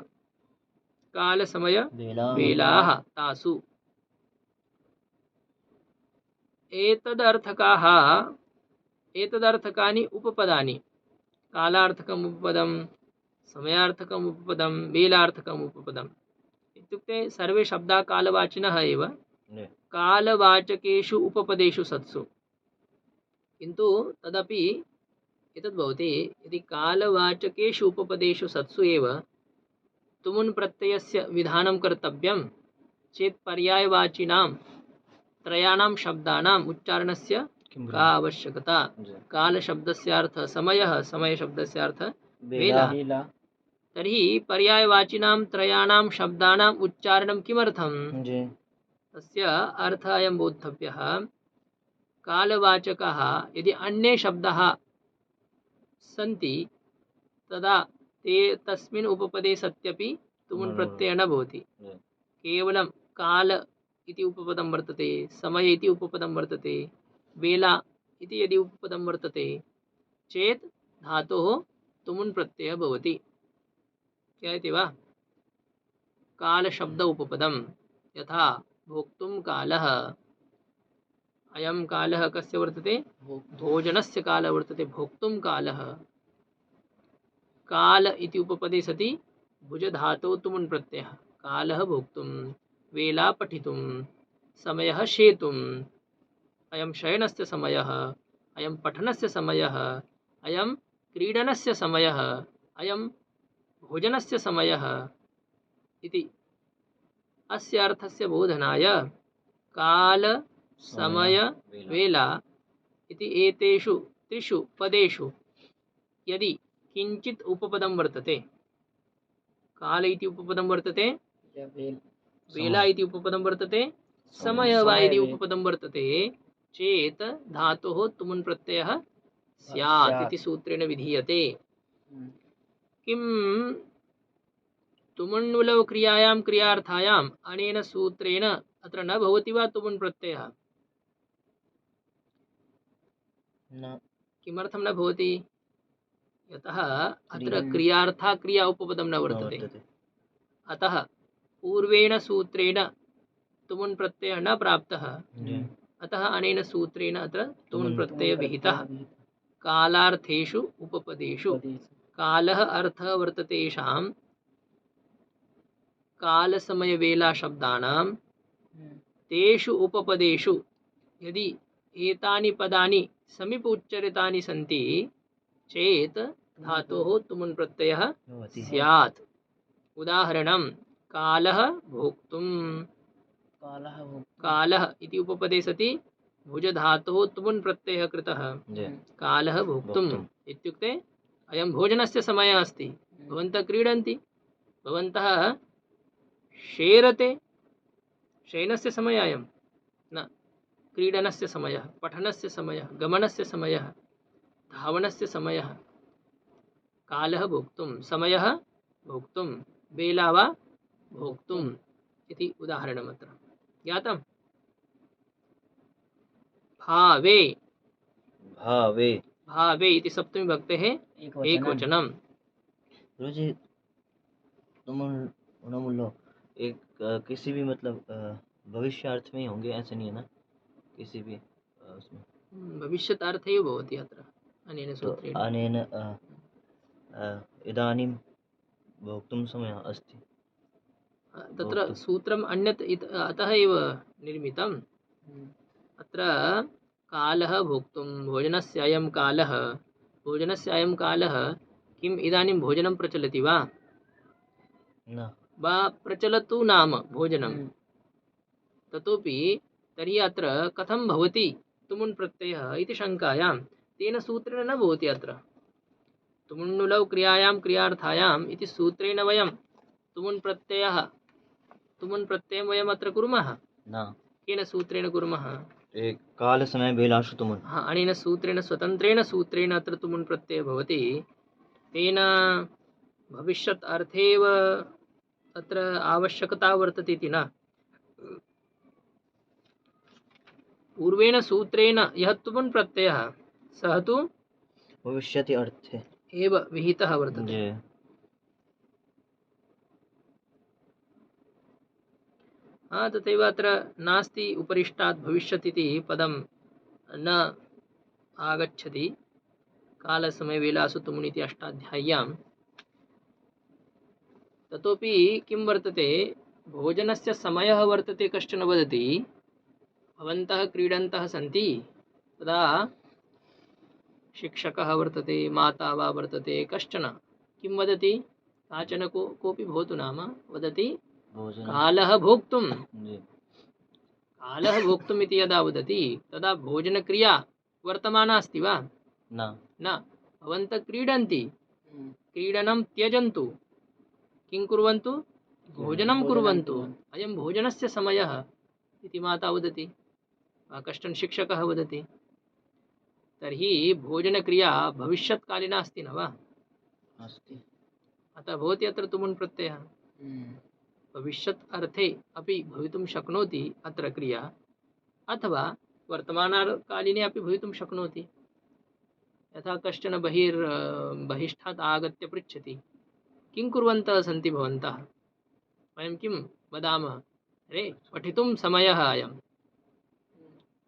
कालसमय वेलाः तासु एतदर्थकानि उपपदानि कालार्थकम् उपपदं समयार्थकम् उपपदं वेलार्थकम् उपपदम् इत्युक्ते सर्वे शब्दाः कालवाचिनः एव कालवाचकेषु उपपदेषु सत्सु किन्तु तदपि एतद् भवति यदि कालवाचकेषु उपपदेषु सत्सु एव तुमुन् प्रत्ययस्य विधानं कर्तव्यं चेत् पर्यायवाचिनां त्रयाणां शब्दानाम् उच्चारणस्य का आवश्यकता कालशब्दस्य अर्थः समयः समयशब्दस्य अर्थः वेला तर्हि पर्यायवाचिनां त्रयाणां शब्दानाम् उच्चारणं किमर्थं तस्य अर्थः अयं बोद्धव्यः कालवाचकाः यदि अन्ये शब्दाः सन्ति तदा ते तस्मिन् उपपदे सत्यपि तुमुन् प्रत्ययः न भवति केवलं काल इति उपपदं वर्तते समय इति उपपदं वर्तते वेला इति यदि उपपदं वर्तते चेत् धातोः तुमुन् प्रत्ययः भवति ज्ञायते वा कालशब्द उपपदं यथा भोक्तुं कालः अयं कालः कस्य वर्तते भोजनस्य कालः वर्तते भोक्तुं कालः काल इति उपपदे सति भुज धातोः तुमुन् प्रत्ययः कालः भोक्तुं वेला पठितुं समयः शेतुम् अयं शयनस्य समयः अयं पठनस्य समयः अयं क्रीडनस्य समयः अयं भोजनस्य समयः इति अस्य अर्थस्य बोधनाय काल समय वेला इति एतेषु त्रिषु पदेषु यदि किञ्चित् उपपदं वर्तते काल इति उपपदं वर्तते वेला इति उपपदं वर्तते समय वा इति उपपदं वर्तते चेत् धातोः तुमुन् प्रत्ययः स्यात् इति सूत्रेण विधीयते किं तुमुन्नुलव क्रियायां क्रियार्थायाम् अनेन सूत्रेण अत्र न भवति वा तुमुन् प्रत्ययः किमर्थं न भवति यतः अत्र क्रियार्था क्रिया उपपदं न वर्तते अतः पूर्वेण सूत्रेण तुमुन् प्रत्ययः न प्राप्तः अतः अनेन सूत्रेण अत्र तुमुन् प्रत्ययः विहितः कालार्थेषु उपपदेषु कालः अर्थः वर्तते येषां कालसमयवेला शब्दानां तेषु उपपदेषु यदि एतानि पदानि समीप उच्चारितानि सन्ति चेत् धातोः तुमुन् प्रत्ययः स्यात् उदाहरणं कालः भोक्तुं कालः कालः इति उपपदे सति भुजधातोः तुमुन् प्रत्ययः कृतः कालः भोक्तुम् इत्युक्ते अयं भोजनस्य समयः अस्ति, भवन्तः क्रीडन्ति, भवन्तः शेरते, शयनस्य समयः अयं न, क्रीडनस्य समयः, पठनस्य समयः, गमनस्य समयः, धावनस्य समयः, कालः भोक्तुं, समयः भोक्तुं, बेला वा भोक्तुम् इति उदाहरणमत्र ज्ञातम्। भावे भावे भावे इति सप्तमी भक्तेः एकवचनम्। गुरुजी तुम उन्होंने एक किसी भी मतलब भविष्यार्थ में ही होंगे ऐसे नहीं है ना, किसी भी उसमें भविष्यतार्थे एव भवति अत्र अनेन सूत्रेण। तो अनेन इदानीं भोक्तुं समयः अस्ति, तत्र सूत्रम् अन्यत् अतः एव निर्मितम्। अत्र कालः भोक्तुं, भोजनस्य अयं कालः, भोजनस्य अयं कालः किम् इदानीं भोजनं प्रचलति वा न वा प्रचलतु नाम भोजनं, ततोपि तर्हि अत्र कथं भवति तुमुन् प्रत्ययः इति शङ्कायां तेन सूत्रेण न भवति। अत्र तुमुन्नुलौ क्रियायां क्रियार्थायाम् इति सूत्रेण वयं तुमुन् प्रत्ययं वयम् अत्र कुर्मः न, केन सूत्रेण कुर्मः, एक काल समय बेलाशु तुमुन्, अनेन सूत्रेण स्वतन्त्रेण सूत्रेण अत्र तुमुन् प्रत्ययः भवति। तेन भविष्यत् अर्थे एव अत्र आवश्यकता वर्तते इति न, पूर्वेण सूत्रेण यः तुमुन् प्रत्ययः सः तु भविष्यति अर्थे एव विहितः वर्तते। तथैव अत्र नास्ति उपरिष्टात् भविष्यति इति पदं न आगच्छति कालसमयवेलासु तुमुन् इति अष्टाध्याय्यां। ततोपि किं वर्तते, भोजनस्य समयः वर्तते, कश्चन वदति भवन्तः क्रीडन्तः सन्ति, तदा शिक्षकः वर्तते, माता वा वर्तते, कश्चन किं वदति, काचन कोऽपि भवतु नाम वदति कालः भोक्तुम्, कालः भोक्तुम् इति यदा वदति तदा भोजनक्रिया वर्तमाना अस्ति वा न, भवन्तः क्रीडन्ति, क्रीडनं त्यजन्तु, किं कुर्वन्तु, भोजनं कुर्वन्तु, अयं भोजनस्य समयः इति माता वदति वा कश्चन शिक्षकः वदति। तर्हि भोजनक्रिया भविष्यत्कालिना अस्ति न वा अस्ति, अतः भवति अत्र तुमुन् प्रत्ययः। भविष्यत् अर्थे अपि भवितुं शक्नोति अत्र क्रिया, अथवा वर्तमानकालीने अपि भवितुं शक्नोति। यथा कश्चन बहिष्ठात् आगत्य पृच्छति किं कुर्वन्तः सन्ति भवन्तः, वयं किं वदामः, अरे पठितुं समयः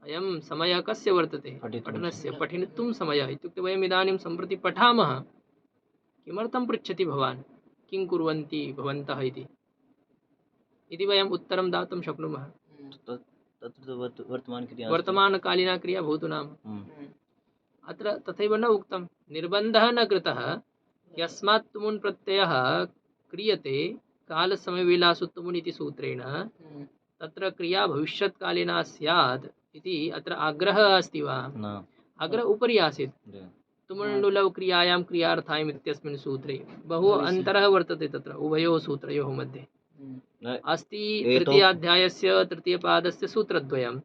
अयं समयः कस्य वर्तते, पठनस्य, पठितुं समयः इत्युक्ते वयम् इदानीं सम्प्रति पठामः, किमर्थं पृच्छति भवान्, किं कुर्वन्ति भवन्तः इति वयम् उत्तरं दातुं शक्नुमः। तत्र वर्तमानकालीना क्रिया भवतु नाम। अत्र तथैव न उक्तं, निर्बन्धः न कृतः, यस्मात् तुमुन् प्रत्ययः क्रियते कालसमयवेलासु तुमुन् इति सूत्रेण तत्र क्रिया भविष्यत्कालीना स्यात् इति अत्र आग्रहः अस्ति वा, आग्रह उपरि आसीत्। तुमुन्नुलौ क्रियायां क्रियार्थायाम् इत्यस्मिन् सूत्रे बहु अन्तरः वर्तते, तत्र उभयोः सूत्रयोः मध्ये अस्ति। तृतीयाध्यायस्य तृतीयपादस्य सूत्रद्वयं,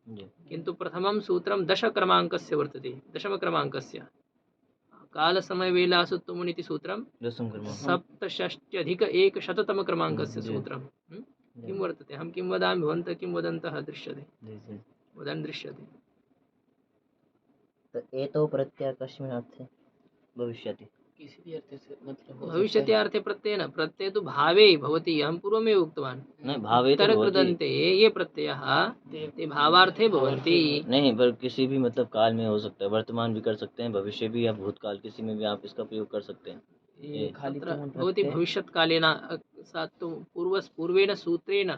किन्तु प्रथमं सूत्रं दशक्रमाङ्कस्य वर्तते, दशमक्रमाङ्कस्य, कालसमयवेलासु तुमुन् इति सूत्रं 67+100तमक्रमाङ्कस्य सूत्रं किं वर्तते, अहं किं वदामि, भवन्तः किं वदन्तः दृश्यते, वदन् दृश्यते। एतो प्रत्यय कस्मिन् अर्थे भविष्यति, किसी भी अर्थ से मतलब भविष्यति अर्थे प्रत्यय न, प्रत्यय तो भावे भवति, अहं पूर्वमेव उक्तवान्। उत्तरकृदन्ते ये प्रत्ययः ते भावार्थे भवन्ति। नहीं, पर किसी भी मतलब काल में हो सकता है, वर्तमान भी कर सकते हैं, भविष्य भी या भूतकाल, किसी में भी आप इसका प्रयोग कर सकते हैं। भवति भविष्यत्कालेन पूर्वेण सूत्रेण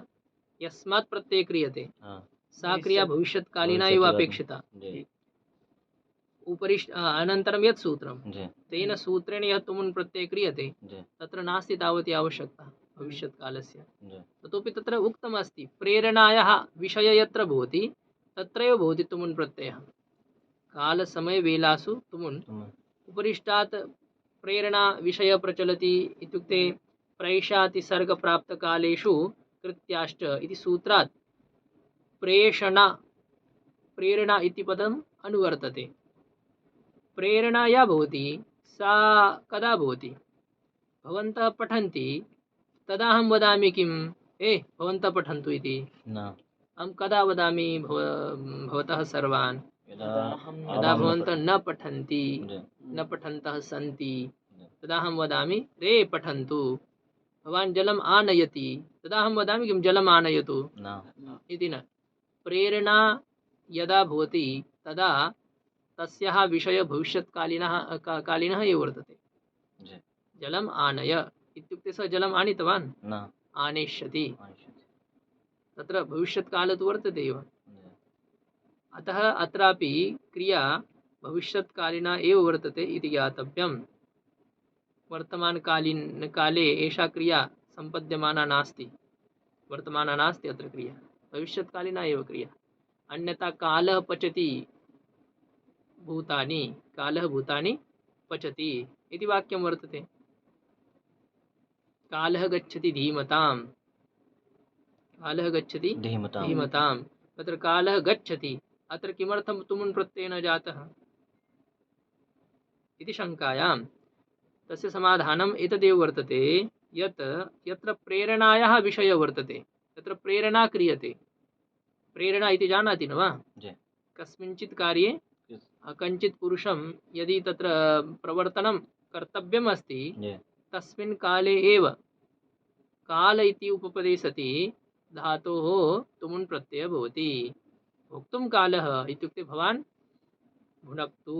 यस्मात् प्रत्यय क्रियते सा क्रिया भविष्यत्कालीना एव अपेक्षिता। अनन्तरं यत् सूत्रं तेन सूत्रेण यत् तुमुन् प्रत्यय क्रियते तत्र नास्ति तावती आवश्यकता, भविष्यत्कालस्य जी ततोपि तत्र उक्तमस्ति प्रेरणायाः विषय यत्र भवति तत्रैव भवति तुमुन् प्रत्ययः कालसमयवेलासु तुमुन् तुम उपरिष्टात् प्रेरणा विषय प्रचलति इत्युक्ते प्रैषाति सर्गप्राप्तकालेषु कृत्याश्च इति सूत्रात् प्रेषणा प्रेरणा इति पदम् अनुवर्तते प्रेरणा या भवति सा कदा भवति भवन्तः पठन्ति तदा अहं वदामि किम् भवन्तः पठन्तु इति न अहं कदा वदामि भवतः सर्वान् यदा यदा आवां न भवन्तः न पठन्ति जी न पठन्तः सन्ति जी तदा अहं वदामि रे पठन्तु भवान् जलम् आनयति तदा अहं वदामि किं जलम् आनयतु न इति न प्रेरणा यदा भवति तदा तस्याः विषय भविष्यत्कालीनः कालीनः एव वर्तते जी जलम् आनय इत्युक्ते सः जलम् आनीतवान् न आनेष्यति आनश्यति तत्र भविष्यत्कालः तु वर्तते एव जी अतः अत्रापि क्रिया भविष्यत्कालिना एव वर्तते इति ज्ञातव्यम् वर्तमानकाले एषा क्रिया सम्पद्यमाना नास्ति वर्तमाना नास्ति अत्र क्रिया भविष्यत्कालिना एव क्रिया अन्यथा कालः पचति भूतानि कालः भूतानि पचति इति वाक्यं वर्तते कालः गच्छति धीमताम् कालः गच्छति धीमताम् धीमताम् तत्र कालः गच्छति अत्र किमर्थं तुमुन् प्रत्ययेन जातः इति शङ्कायां तस्य समाधानम् एतदेव वर्तते यत् यत्र प्रेरणायाः विषयः वर्तते तत्र प्रेरणा क्रियते प्रेरणा इति जानाति न वा जी कस्मिंश्चित् कार्ये कञ्चित् पुरुषं यदि तत्र प्रवर्तनं कर्तव्यम् अस्ति जी तस्मिन् काले एव काल इति उपपदे सति धातोः तुमुन् प्रत्ययः भवति भोक्तुं कालः इत्युक्ते भवान् भुनक्तु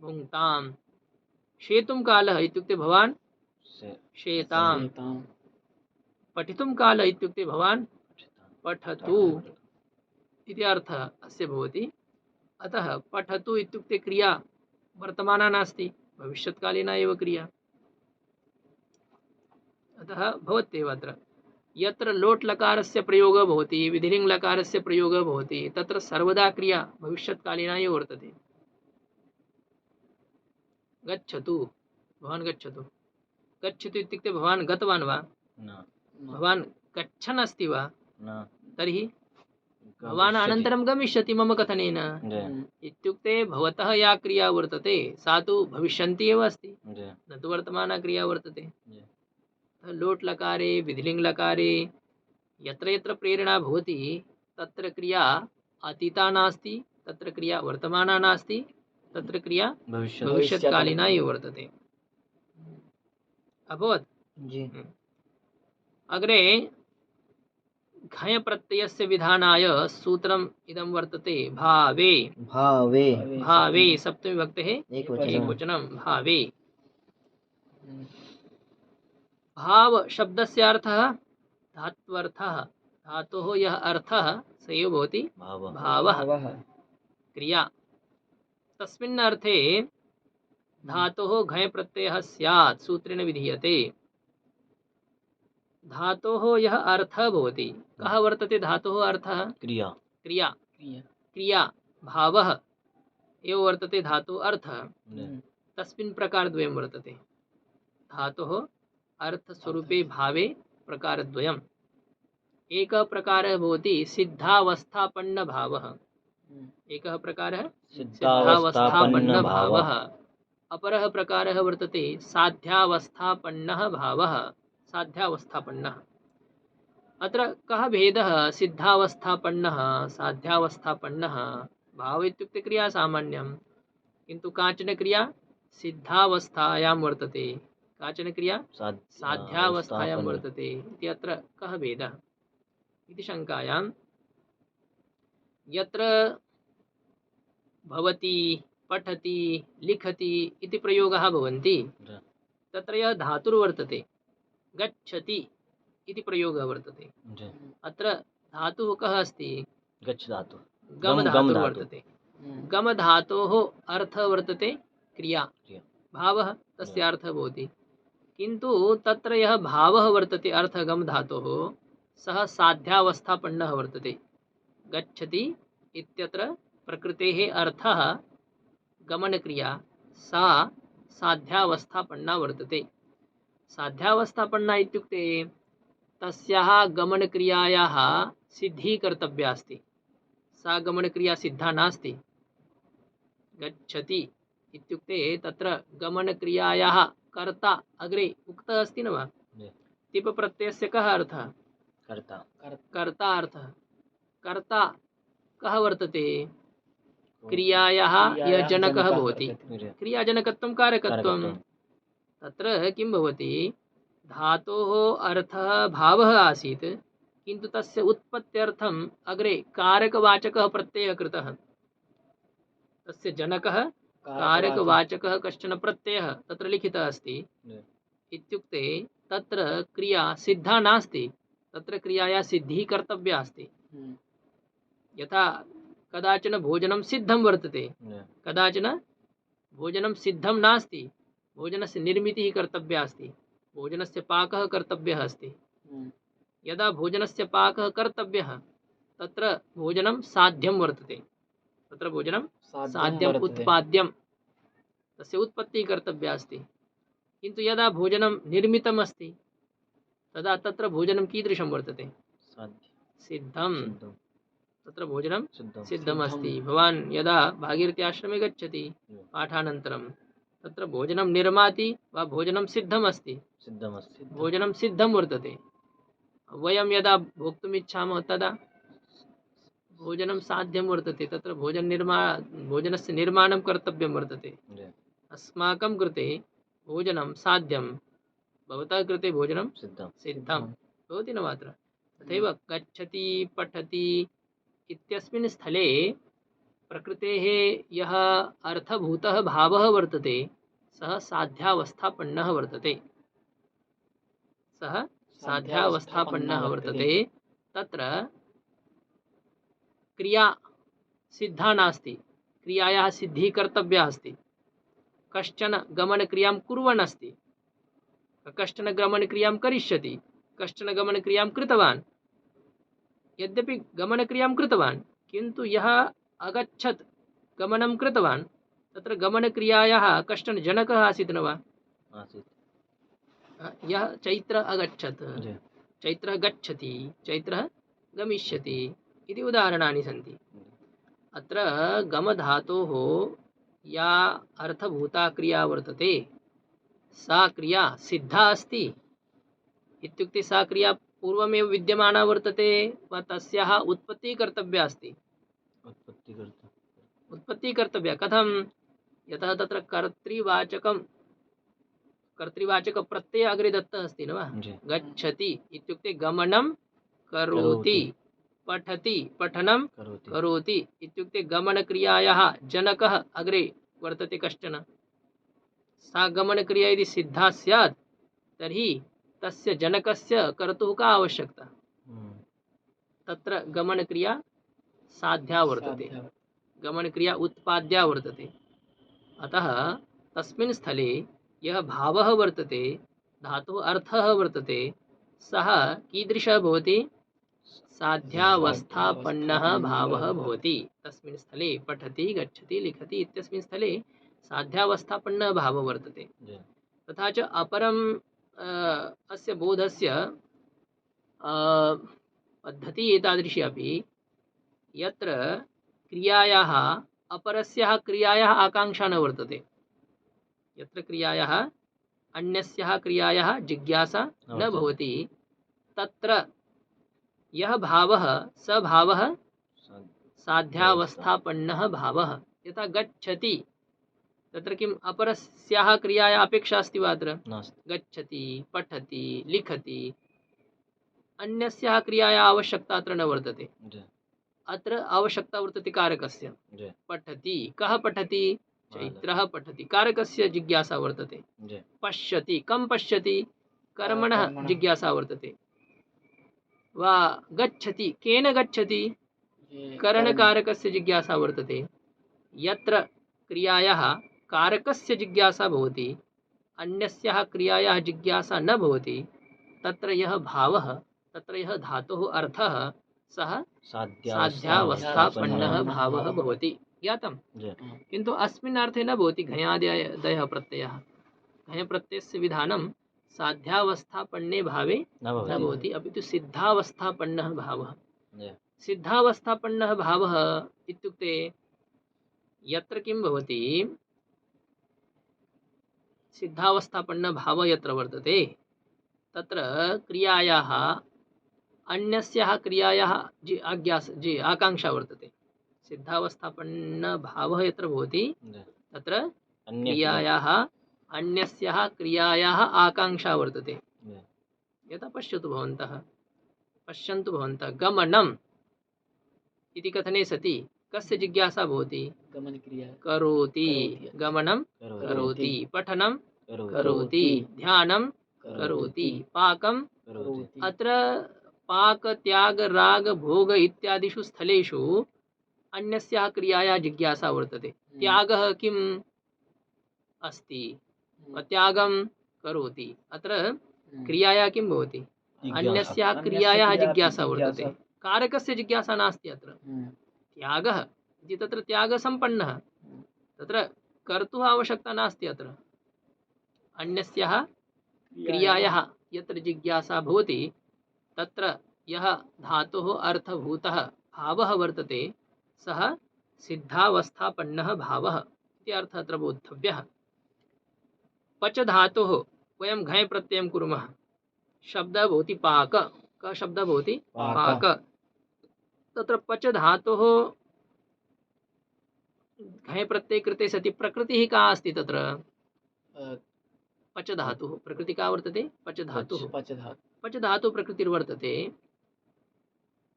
भुङ्क्तां शेतुं कालः इत्युक्ते भवान् से शेतां पठितुं कालः इत्युक्ते भवान् पठतु इति अर्थः अस्य भवति अतः पठतु इत्युक्ते क्रिया वर्तमाना नास्ति भविष्यत्कालीना एव क्रिया अतः भवत्येव अत्र यत्र लोट् लकारस्य प्रयोगः भवति विधिलिङ् लकारस्य प्रयोगः भवति तत्र सर्वदा क्रिया भविष्यत्कालीना एव वर्तते गच्छतु भवान् गच्छतु गच्छतु इत्युक्ते भवान् गतवान् वा न भवान् गच्छन् अस्ति वा न तर्हि भवान् अनन्तरं गमिष्यति मम कथनेन जी इत्युक्ते भवतः या क्रिया वर्तते सा तु भविष्यन्ति एव अस्ति जी न तु वर्तमाना क्रिया वर्तते जी लोट् लकारे विधिलिङ् लकारे यत्र यत्र प्रेरणा भवति तत्र क्रिया अतीता नास्ति तत्र क्रिया वर्तमाना नास्ति तत्र क्रिया भविष्यत्कालीना एव वर्तते अभवत् जी अग्रे घञ् प्रत्ययस्य विधानाय सूत्रम् इदं वर्तते भावे भावे भावे सप्तमी विभक्तेः एकवचनं एकवचनं भावे भाव शब्दस्य अर्थः धात्वर्थः धातोः यः अर्थः स एव भवति भाव भावः क्रिया तस्मिन् अर्थे धातोः घञ् प्रत्ययः स्यात् सूत्रेण विधीयते धातोः यः अर्थः भवति कः वर्तते धातोः अर्थः क्रिया क्रिया क्रिया भावः एव वर्तते धातोः अर्थः तस्मिन् प्रकारद्वयं वर्तते धातोः अर्थस्वरूपे भावे प्रकारद्वयम् एकः प्रकारः भवति सिद्धावस्थापन्नभावः एकः प्रकारः सिद्धावस्थापन्नभावः अपरः प्रकारः वर्तते साध्यावस्थापन्नः भावः साध्यावस्थापन्नः अत्र कः भेदः सिद्धावस्थापन्नः साध्यावस्थापन्नः भाव इत्युक्ते क्रिया सामान्यं किन्तु काचन क्रिया सिद्धावस्थायां वर्तते काचन क्रिया साध्यावस्थायां वर्तते इति अत्र कः भेदः इति शङ्कायां यत्र भवति पठति लिखति इति प्रयोगाः भवन्ति तत्र यः धातुर्वर्तते गच्छति इति प्रयोगः वर्तते अत्र धातुः कः अस्ति गच्छ धातु गम धातुर्वर्तते गम धातोः अर्थः वर्तते क्रिया भावः तस्य अर्थः भवति किन्तु तत्र यः भावः वर्तते अर्थगम धातोः सः साध्यावस्थापन्नः वर्तते। गच्छति इत्यत्र प्रकृतेः अर्थः गमनक्रिया सा साध्यावस्थापन्ना वर्तते। साध्यावस्थापन्ना इत्युक्ते तस्याः गमनक्रियायाः सिद्धिः कर्तव्या अस्ति। सा गमनक्रिया सिद्धा नास्ति। गच्छति इत्युक्ते तत्र गमनक्रियायाः कर्ता अग्रे उक्तः अस्ति न वा? तिप प्रत्ययस्य कः अर्थः? कर्ता। कर्ता अर्थः। कर्ता कः वर्तते? क्रियायाः यः जनकः भवति। क्रियाजनकत्वं कारकत्वं। तत्र किं भवति? धातोः अर्थः भावः आसीत् किन्तु तस्य उत्पत्त्यर्थम् अग्रे कारकवाचकः प्रत्ययः कृतः। तस्य जनकः कारकवाचकः कश्चन प्रत्ययः तत्र लिखितः अस्ति। इत्युक्ते तत्र क्रिया सिद्धा नास्ति। तत्र क्रियाया सिद्धिः कर्तव्या अस्ति। यथा कदाचन भोजनं सिद्धं वर्तते, कदाचन भोजनं सिद्धं नास्ति। भोजनस्य निर्मितिः कर्तव्या अस्ति। भोजनस्य पाकः कर्तव्यः अस्ति। यदा भोजनस्य पाकः कर्तव्यः तत्र भोजनं साध्यं वर्तते। तत्र भोजनं साध्यम् उत्पाद्यं तस्य उत्पत्तिः कर्तव्या अस्ति। किन्तु यदा भोजनं निर्मितम् अस्ति तदा तत्र भोजनं कीदृशं वर्तते? सिद्धं। तत्र भोजनं सिद्धम् अस्ति। भवान् यदा भागीरथी आश्रमे गच्छति पाठानन्तरं तत्र भोजनं निर्माति वा भोजनं सिद्धम् अस्ति? भोजनं सिद्धं वर्तते। वयं यदा भोक्तुम् इच्छामः तदा भोजनं साध्यं वर्तते। तत्र भोजनस्य निर्माणं कर्तव्यं वर्तते। अस्माकं कृते भोजनं साध्यं, भवतः कृते भोजनं सिद्धं भवति न मात्र। तथैव गच्छति पठति इत्यस्मिन् स्थले प्रकृतेः यः अर्थभूतः भावः वर्तते सः साध्यावस्थापन्नः वर्तते। सः साध्यावस्थापन्नः वर्तते। तत्र क्रिया सिद्धा नास्ति। क्रियायाः सिद्धिः कर्तव्या अस्ति। कश्चन गमनक्रियां कुर्वन् अस्ति, कश्चन गमनक्रियां करिष्यति, कश्चन गमनक्रियां कृतवान्। यद्यपि गमनक्रियां कृतवान् किन्तु यः अगच्छत् गमनं कृतवान् तत्र गमनक्रियायाः कश्चन जनकः आसीत् न वा? यः चैत्र अगच्छत्, चैत्रः गच्छति, चैत्रः गमिष्यति इति उदाहरणानि सन्ति। अत्र गमधातोः या अर्थभूता क्रिया वर्तते सा क्रिया सिद्धा अस्ति। इत्युक्ते सा क्रिया पूर्वमेव विद्यमाना वर्तते वा तस्याः उत्पत्तिः कर्तव्या अस्ति? उत्पत्तिः कर्तव्या। कथं? यतः तत्र कर्तृवाचकप्रत्ययः अग्रे दत्तः अस्ति न वा? गच्छति इत्युक्ते गमनं करोति, पठति पठनं करोति इत्युक्ते गमनक्रियायाः जनकः अग्रे वर्तते कश्चन। सा गमनक्रिया यदि सिद्धा स्यात् तर्हि तस्य जनकस्य कर्तुः का आवश्यकता? तत्र गमनक्रिया साध्या वर्तते, गमनक्रिया उत्पाद्या वर्तते। अतः तस्मिन् स्थले यः भावः वर्तते, धातुः अर्थः वर्तते, सः कीदृशः भवति? साध्यावस्थापन्नः भावः भवति। तस्मिन् स्थले पठति गच्छति लिखति इत्यस्मिन् स्थले साध्यावस्थापन्नः भावः वर्तते। तथा च अपरं अस्य बोधस्य पद्धतिः एतादृशी अपि यत्र क्रियायाः अपरस्याः क्रियायाः आकाङ्क्षा न वर्तते। यत्र क्रियायाः अन्यस्याः क्रियायाः जिज्ञासा न भवति तत्र यः भावः स भावः साध्यावस्थापन्नः भावः। यथा गच्छति तत्र किम् अपरस्याः क्रियायाः अपेक्षा अस्ति वा? अत्र गच्छति पठति लिखति अन्यस्याः क्रियायाः आवश्यकता अत्र न वर्तते। अत्र आवश्यकता वर्तते कारकस्य। पठति, कः पठति? चैत्रः पठति, कारकस्य जिज्ञासा वर्तते। पश्यति, कं पश्यति? कर्मणः जिज्ञासा वर्तते। वा गच्छति, केन गच्छति? करणकारकस्य जिज्ञासा वर्तते। यत्र क्रियायाः कारकस्य जिज्ञासा भवति अन्यस्याः क्रियायाः जिज्ञासा न भवति तत्र यः भावः तत्र यः धातुः अर्थः सः साध्यावस्थापन्नः भावः भवति। ज्ञातं? किन्तु अस्मिन् अर्थे न भवति घयादयः प्रत्ययः। घय प्रत्ययस्य विधानं साध्यावस्थापन्ने भावे न भवति, अपि तु सिद्धावस्थापन्नः भावः। सिद्धावस्थापन्नः भावः इत्युक्ते यत्र किं भवति, सिद्धावस्थापन्न भावः यत्र वर्तते तत्र क्रियायाः अन्यस्याः क्रियायाः आकांक्षा वर्तते। सिद्धावस्थापन्न भावः यत्र भवति तत्र क्रियायाः अन्यस्याः क्रियायाः आकांक्षा वर्तते। यथा पश्यन्तु भवन्तः गमनम् इति कथने सति कस्य जिज्ञासा भवति? गमनक्रिया करोति, गमनं करोति, पठनं करोति, ध्यानं करोति, पाकं करोति। अत्र पाक त्याग राग भोग इत्यादिषु स्थलेषु अन्यस्याः क्रियायाः जिज्ञासा वर्तते। त्यागः किम् अस्ति? त्यागं करोति। अत्र क्रियायाः किं भवति? अन्यस्याः क्रियायाः जिज्ञासा वर्तते। कारकस्य जिज्ञासा नास्ति अत्र। त्यागः इति तत्र त्यागसम्पन्नः, तत्र कर्तुः आवश्यकता नास्ति। अत्र अन्यस्याः क्रियायाः यत्र जिज्ञासा भवति तत्र यः धातुः अर्थभूतः भावः वर्तते सः सिद्धावस्थापन्नः भावः इति अर्थः अत्र बोद्धव्यः। पच धातुः वयं घञ् प्रत्ययं कुर्मः, शब्दः भवति पाक। कः शब्दः भवति? पाक। तत्र पच धातुः घञ् प्रत्यये कृते सति प्रकृतिः का अस्ति? तत्र पच धातुः प्रकृति का वर्तते? पच धातुः। पच धातु प्रकृतिर्वर्तते।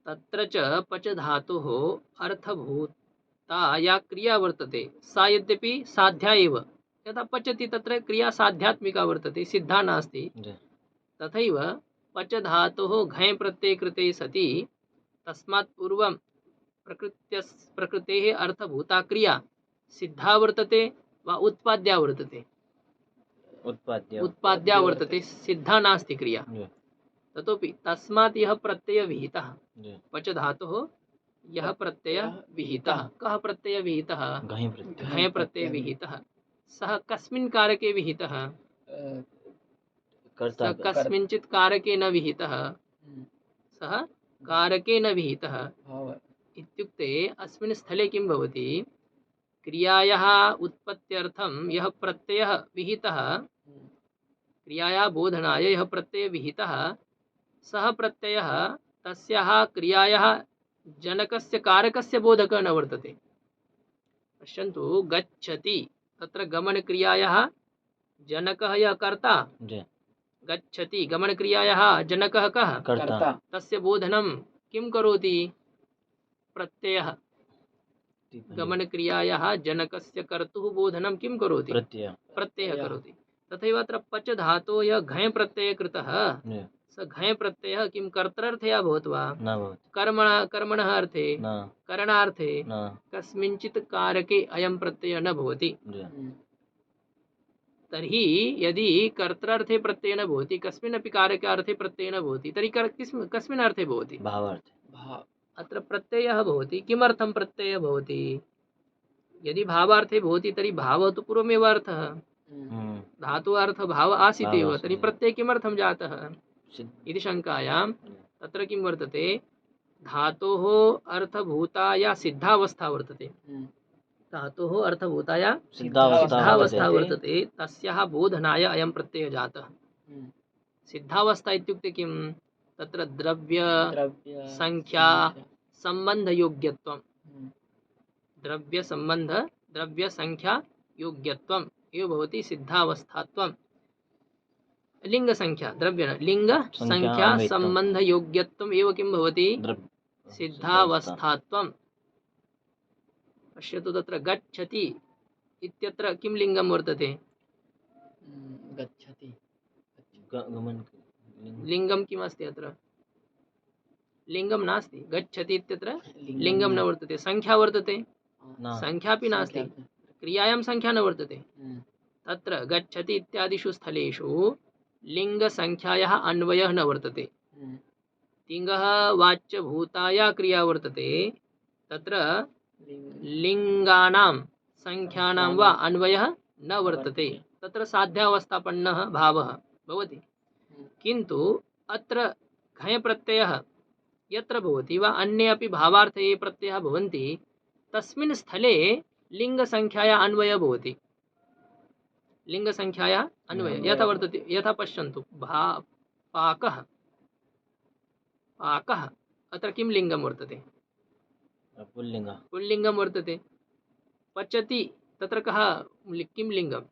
तत्र च पच धातुः अर्थभूता या क्रिया वर्तते सा यद्यपि साध्या एव, यथा पचति तत्र क्रिया साध्यात्मिका वर्तते, सिद्धा नास्ति। तथैव पच धातुः घञ् प्रत्यये कृते सति तस्मात् पूर्वं प्रकृतेः अर्थभूता क्रिया सिद्धा वर्तते वा उत्पाद्या वर्तते? उत्पाद्या वर्तते, सिद्धा नास्ति क्रिया। ततोपि तस्मात् यः प्रत्ययः विहितः, पच धातुः यः प्रत्ययः विहितः। कः प्रत्ययः विहितः? घञ् प्रत्ययः विहितः। सः कस्मिन् कारके विहितः? सः कस्मिंचित् कारके न विहितः। सः कारके न विहितः इत्युक्ते अस्मिन् स्थले किं भवति? क्रियायाः उत्पत्त्यर्थं यः प्रत्ययः विहितः, क्रियायाः बोधनाय यः प्रत्ययः विहितः, सः प्रत्ययः तस्याः क्रियायाः जनकस्य कारकस्य बोधकः न वर्तते। पश्यन्तु, गच्छति तत्र गमनक्रियायाः जनकः यः कर्ता, गच्छति गमनक्रियायाः जनकः कः? कर्ता। तस्य बोधनं किं करोति? प्रत्ययः। गमनक्रियायाः जनकस्य कर्तुः बोधनं किं करोति? प्रत्ययः करोति। तथैव अत्र पच धातोः यः घञ् प्रत्ययः कृतः, स घञ् प्रत्ययः किं कर्तृर्थे अभवत् वा? कर्मणः अर्थे, करणार्थे, कस्मिंचित् कारके अयं प्रत्ययः न भवति। तर्हि यदि कर्तृर्थे प्रत्ययः न भवति, कस्मिन्नपि कारकार्थे प्रत्ययः न भवति, तर्हि कस्मिन् अर्थे भवति? भावार्थे। अत्र प्रत्ययः भवति। किमर्थं प्रत्ययः भवति? यदि भावार्थे भवति तर्हि भावः तु पूर्वमेव अर्थः, धातु अर्थ भाव आसीत् एव, तर्हि प्रत्ययः किमर्थं जातः इति शङ्कायां तत्र किं वर्तते? धातोः अर्थभूताया सिद्धावस्था वर्तते। धातोः अर्थभूताया सिद्धावस्था वर्तते, तस्याः बोधनाय अयं प्रत्ययः जातः। सिद्धावस्था इत्युक्ते किं? तत्र द्रव्य संख्या संबंध योग्यत्वं, द्रव्य संबंध द्रव्य संख्या योग्यत्वम् एव भवति सिद्धावस्थात्वं। लिंग संख्या द्रव्य लिंग संख्या संबंध योग्यत्वम् एव किं भवति? सिद्धावस्थात्वम्। पश्यतु, तत्र गच्छति इत्यत्र किं लिंगं वर्तते? गच्छति लिंगं किम् अस्ति? अत्र लिंगं नास्ति। गच्छति इत्यत्र लिंगं न वर्तते। संख्या वर्तते? संख्यापि नास्ति। क्रियायां संख्या न वर्तते। तत्र गच्छति इत्यादिषु स्थलेषु लिङ्गसङ्ख्यायाः अन्वयः न वर्तते। तिङ्गः वाच्यभूताया क्रिया वर्तते, तत्र लिङ्गानां संख्यानां वा अन्वयः न वर्तते, तत्र साध्यावस्थापन्नः भावः भवति। किन्तु अत्र घञ् प्रत्ययः यत्र भवति वा अन्ये अपि भावार्थे ये प्रत्ययः भवन्ति तस्मिन् स्थले लिङ्गसङ्ख्याया अन्वयः भवति। लिङ्गसङ्ख्याया अन्वयः यथा वर्तते, यथा पश्यन्तु पाकः, पाकः अत्र किं लिङ्गं वर्तते? पुल्लिङ्गं वर्तते। पचति तत्र कः किं लिङ्गं?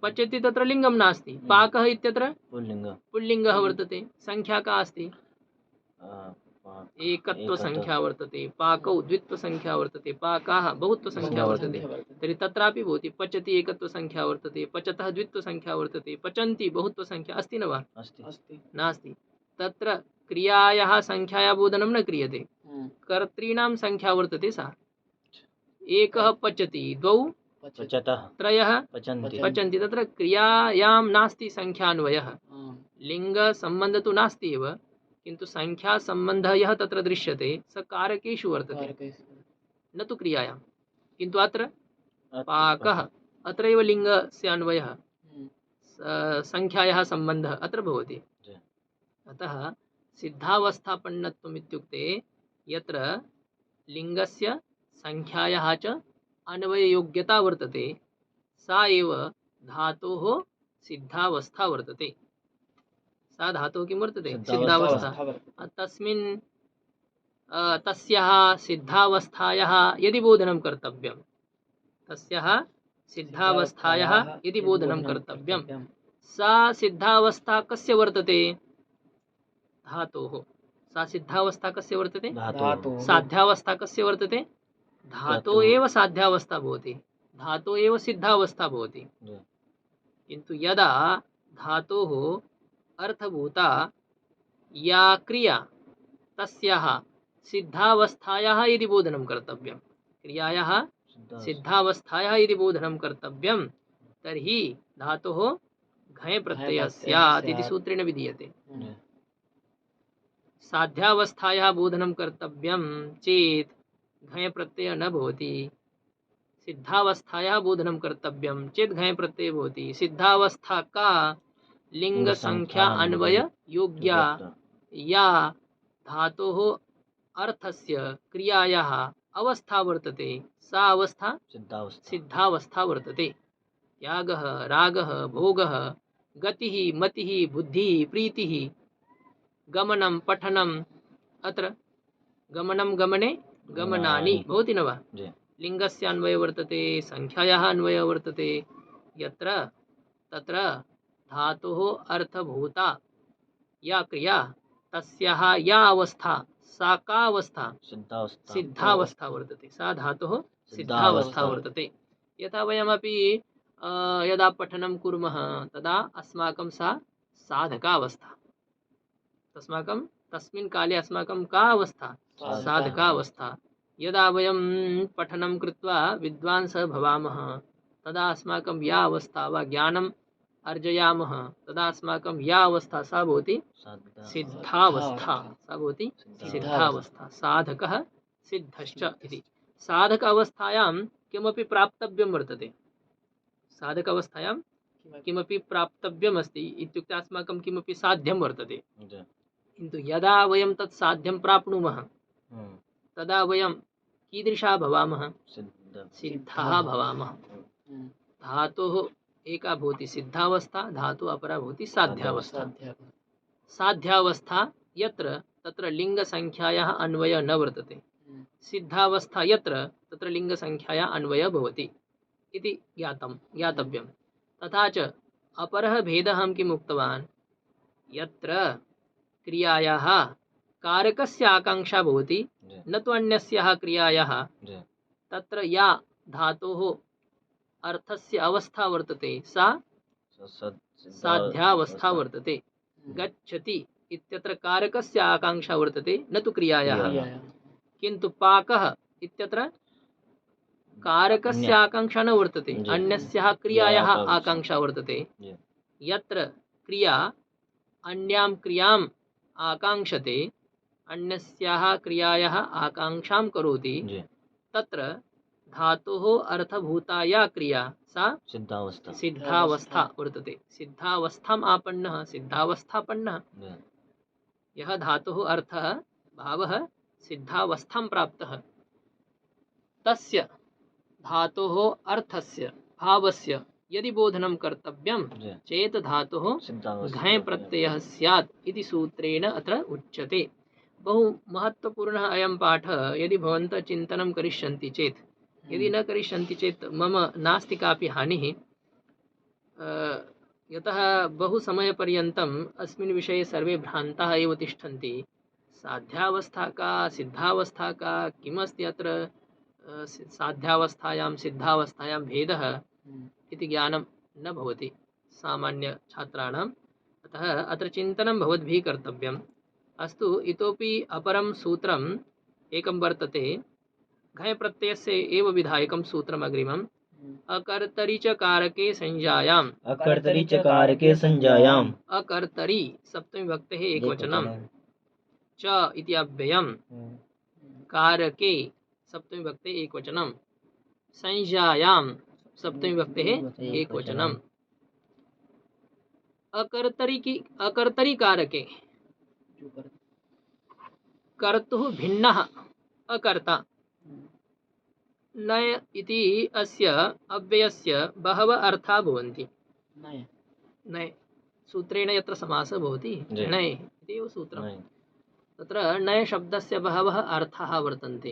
पचति तत्र लिङ्गं नास्ति। पाकः इत्यत्र पुल्लिङ्गः वर्तते। संख्या का अस्ति? एकत्वसंख्या वर्तते। पाकौ द्वित्वसंख्या वर्तते। पाकाः बहुत्वसंख्या वर्तते। तर्हि तत्रापि भवति पचति एकत्वसंख्या वर्तते, पचतः द्वित्वसंख्या वर्तते, पचन्ति बहुत्वसंख्या अस्ति न वा? नास्ति। तत्र क्रियायाः संख्याया बोधनं न क्रियते, कर्तॄणां संख्या वर्तते सा। एकः पचति, द्वौ पचतः, त्रयः पचन्ति। तत्र क्रियायां नास्ति संख्यान्वयः। लिङ्गसम्बन्ध तु नास्ति एव, किन्तु संख्यासम्बन्धः यः तत्र दृश्यते स कारकेषु वर्तते, न तु क्रियायां। किन्तु अत्र पाकः अत्रैव लिङ्गस्य अन्वयः, संख्यायाः सम्बन्धः अत्र भवति। अतः सिद्धावस्थापन्नत्वम् इत्युक्ते यत्र लिङ्गस्य संख्यायाः च अन्वययोग्यता वर्तते सा एव धातोः सिद्धावस्था वर्तते। सा धातुः किं वर्तते? सिद्धावस्था। तस्मिन् तस्याः सिद्धावस्थायाः यदि बोधनं कर्तव्यं, तस्याः सिद्धावस्थायाः यदि बोधनं कर्तव्यं, सा सिद्धावस्था कस्य वर्तते? धातोः। सा सिद्धावस्था कस्य वर्तते? साध्यावस्था कस्य वर्तते? धातो एव साध्यावस्था भवति, धातो एव सिद्धावस्था भवति। किन्तु यदा धातोः अर्थभूता या क्रिया तस्याः सिद्धावस्थायाः यदि बोधनं कर्तव्यं, क्रियायाः सिद्धावस्थायाः यदि बोधनं कर्तव्यं, तर्हि धातोः घञ् प्रत्ययः स्यात् इति सूत्रेण विधीयते। साध्यावस्थायाः बोधनं कर्तव्यं चेत् घञ् प्रत्ययः न भवति। सिद्धावस्थायाः बोधनं कर्तव्यं चेत् घञ् प्रत्ययः भवति। सिद्धावस्था का? लिङ्गसंख्या अन्वय योग्या या धातोः अर्थस्य क्रियायाः अवस्था वर्तते, सा अवस्था सिद्धावस्था वर्तते। यागः, रागः, भोगः, गतिः, मतिः, बुद्धिः, प्रीतिः, गमनं, पठनम्, अत्र गमनं, गमने, गमनानि भवति न वा? लिङ्गस्य अन्वयः वर्तते, संख्यायाः अन्वयः वर्तते। यत्र तत्र धातोः अर्थभूता या क्रिया तस्याः या अवस्था, सा का अवस्था? सिद्धावस्था वर्तते। सा धातुः सिद्धावस्था वर्तते। यथा वयमपि यदा पठनं कुर्मः तदा अस्माकं सा साधकावस्था। तस्मिन् काले अस्माकं का अवस्था? साधकावस्था। यदा वयं पठनं कृत्वा विद्वांसः भवामः तदा अस्माकं या अवस्था वा ज्ञानम् अर्जयामः तदा अस्माकं या अवस्था सा भवति सिद्धावस्था। सा भवति सिद्धावस्था। साधकः सिद्धश्च इति। साधक अवस्थायां किमपि प्राप्तव्यं वर्तते। साधक अवस्थायां किमपि प्राप्तव्यमस्ति इत्युक्ते अस्माकं किमपि साध्यं वर्तते। किन्तु यदा वयं तत् साध्यं प्राप्नुमः तदा वयं कीदृशाः भवामः? सिद्धाः भवामः। धातोः एका भवति सिद्धावस्था, धातुः अपरा भवति साध्यावस्था। साध्यावस्था यत्र तत्र लिङ्गसंख्यायाः अन्वयः न वर्तते, सिद्धावस्था यत्र तत्र लिङ्गसंख्यायाः अन्वयः भवति इति ज्ञातव्यं। तथा च अपरः भेदः अहं किम् उक्तवान्? यत्र क्रियायाः कारकस्य आकाङ्क्षा भवति न तु अन्यस्याः क्रियायाः, तत्र या धातोः अर्थस्य अवस्था वर्तते सा साध्यावस्था वर्तते। गच्छति इत्यत्र कारकस्य आकाङ्क्षा वर्तते न तु क्रियायाः। किन्तु पाकः इत्यत्र कारकस्य आकांक्षा न वर्तते, जी। अन्यस्याः क्रियायाः आकांक्षा। आकांक्षा वर्तते। जी। यत्र क्रिया अन्यां क्रियाम् आकांक्षते, अन्यस्याः क्रियायाः आकांक्षां करोति, जी। तत्र धातोः अर्थभूता या क्रिया सा सिद्धावस्था। सिद्धावस्था वर्तते। सिद्धावस्थाम् आपन्नः सिद्धावस्थापन्नः। जी। यः धातुः अर्थः भावः सिद्धावस्थां प्राप्तः, तस्य धातोः अर्थस्य भावस्य यदि बोधनं कर्तव्यं जी। चेत् धातुः सिद्धावस्था। घञ् प्रत्ययः स्यात् इति सूत्रेण अत्र उच्यते। बहु महत्त्वपूर्णः अयं पाठः। यदि भवन्तः चिन्तनं करिष्यन्ति चेत्, यदि न करिष्यन्ति चेत् मम नास्ति कापि हानिः। यतः बहु समयपर्यन्तम् अस्मिन् विषये सर्वे भ्रान्ताः एव तिष्ठन्ति। साध्यावस्था का सिद्धावस्था का किमस्ति अत्र, साध्यावस्थायां सिद्धावस्थायां भेदः इति ज्ञानं न भवति सामान्यछात्राणाम्। अतः अत्र चिन्तनं भवद्भिः कर्तव्यम्। अस्तु, इतोपि अपरं सूत्रम् एकं वर्तते, घञ् प्रत्ययस्य एव विधायकं सूत्रम् अग्रिमम्। अकर्तरि च कारके संज्ञायाम्, अकर्तरि च कारके संज्ञायाम्, अकर्तरि सप्तमी विभक्तेः एकवचनं, च इति अव्ययम्, कारके सप्तमी विभक्तेः एकवचनं, संज्ञायां सप्तमी विभक्तेः एकवचनम्। अकर्तरि कारके कर्तुः भिन्नः अकर्ता। नय इति अस्य अव्ययस्य बहवः अर्थाः भवन्ति। नय सूत्रेण यत्र समासः भवति नय इति एव सूत्रम्। तत्र नय शब्दस्य बहवः अर्थाः वर्तन्ते।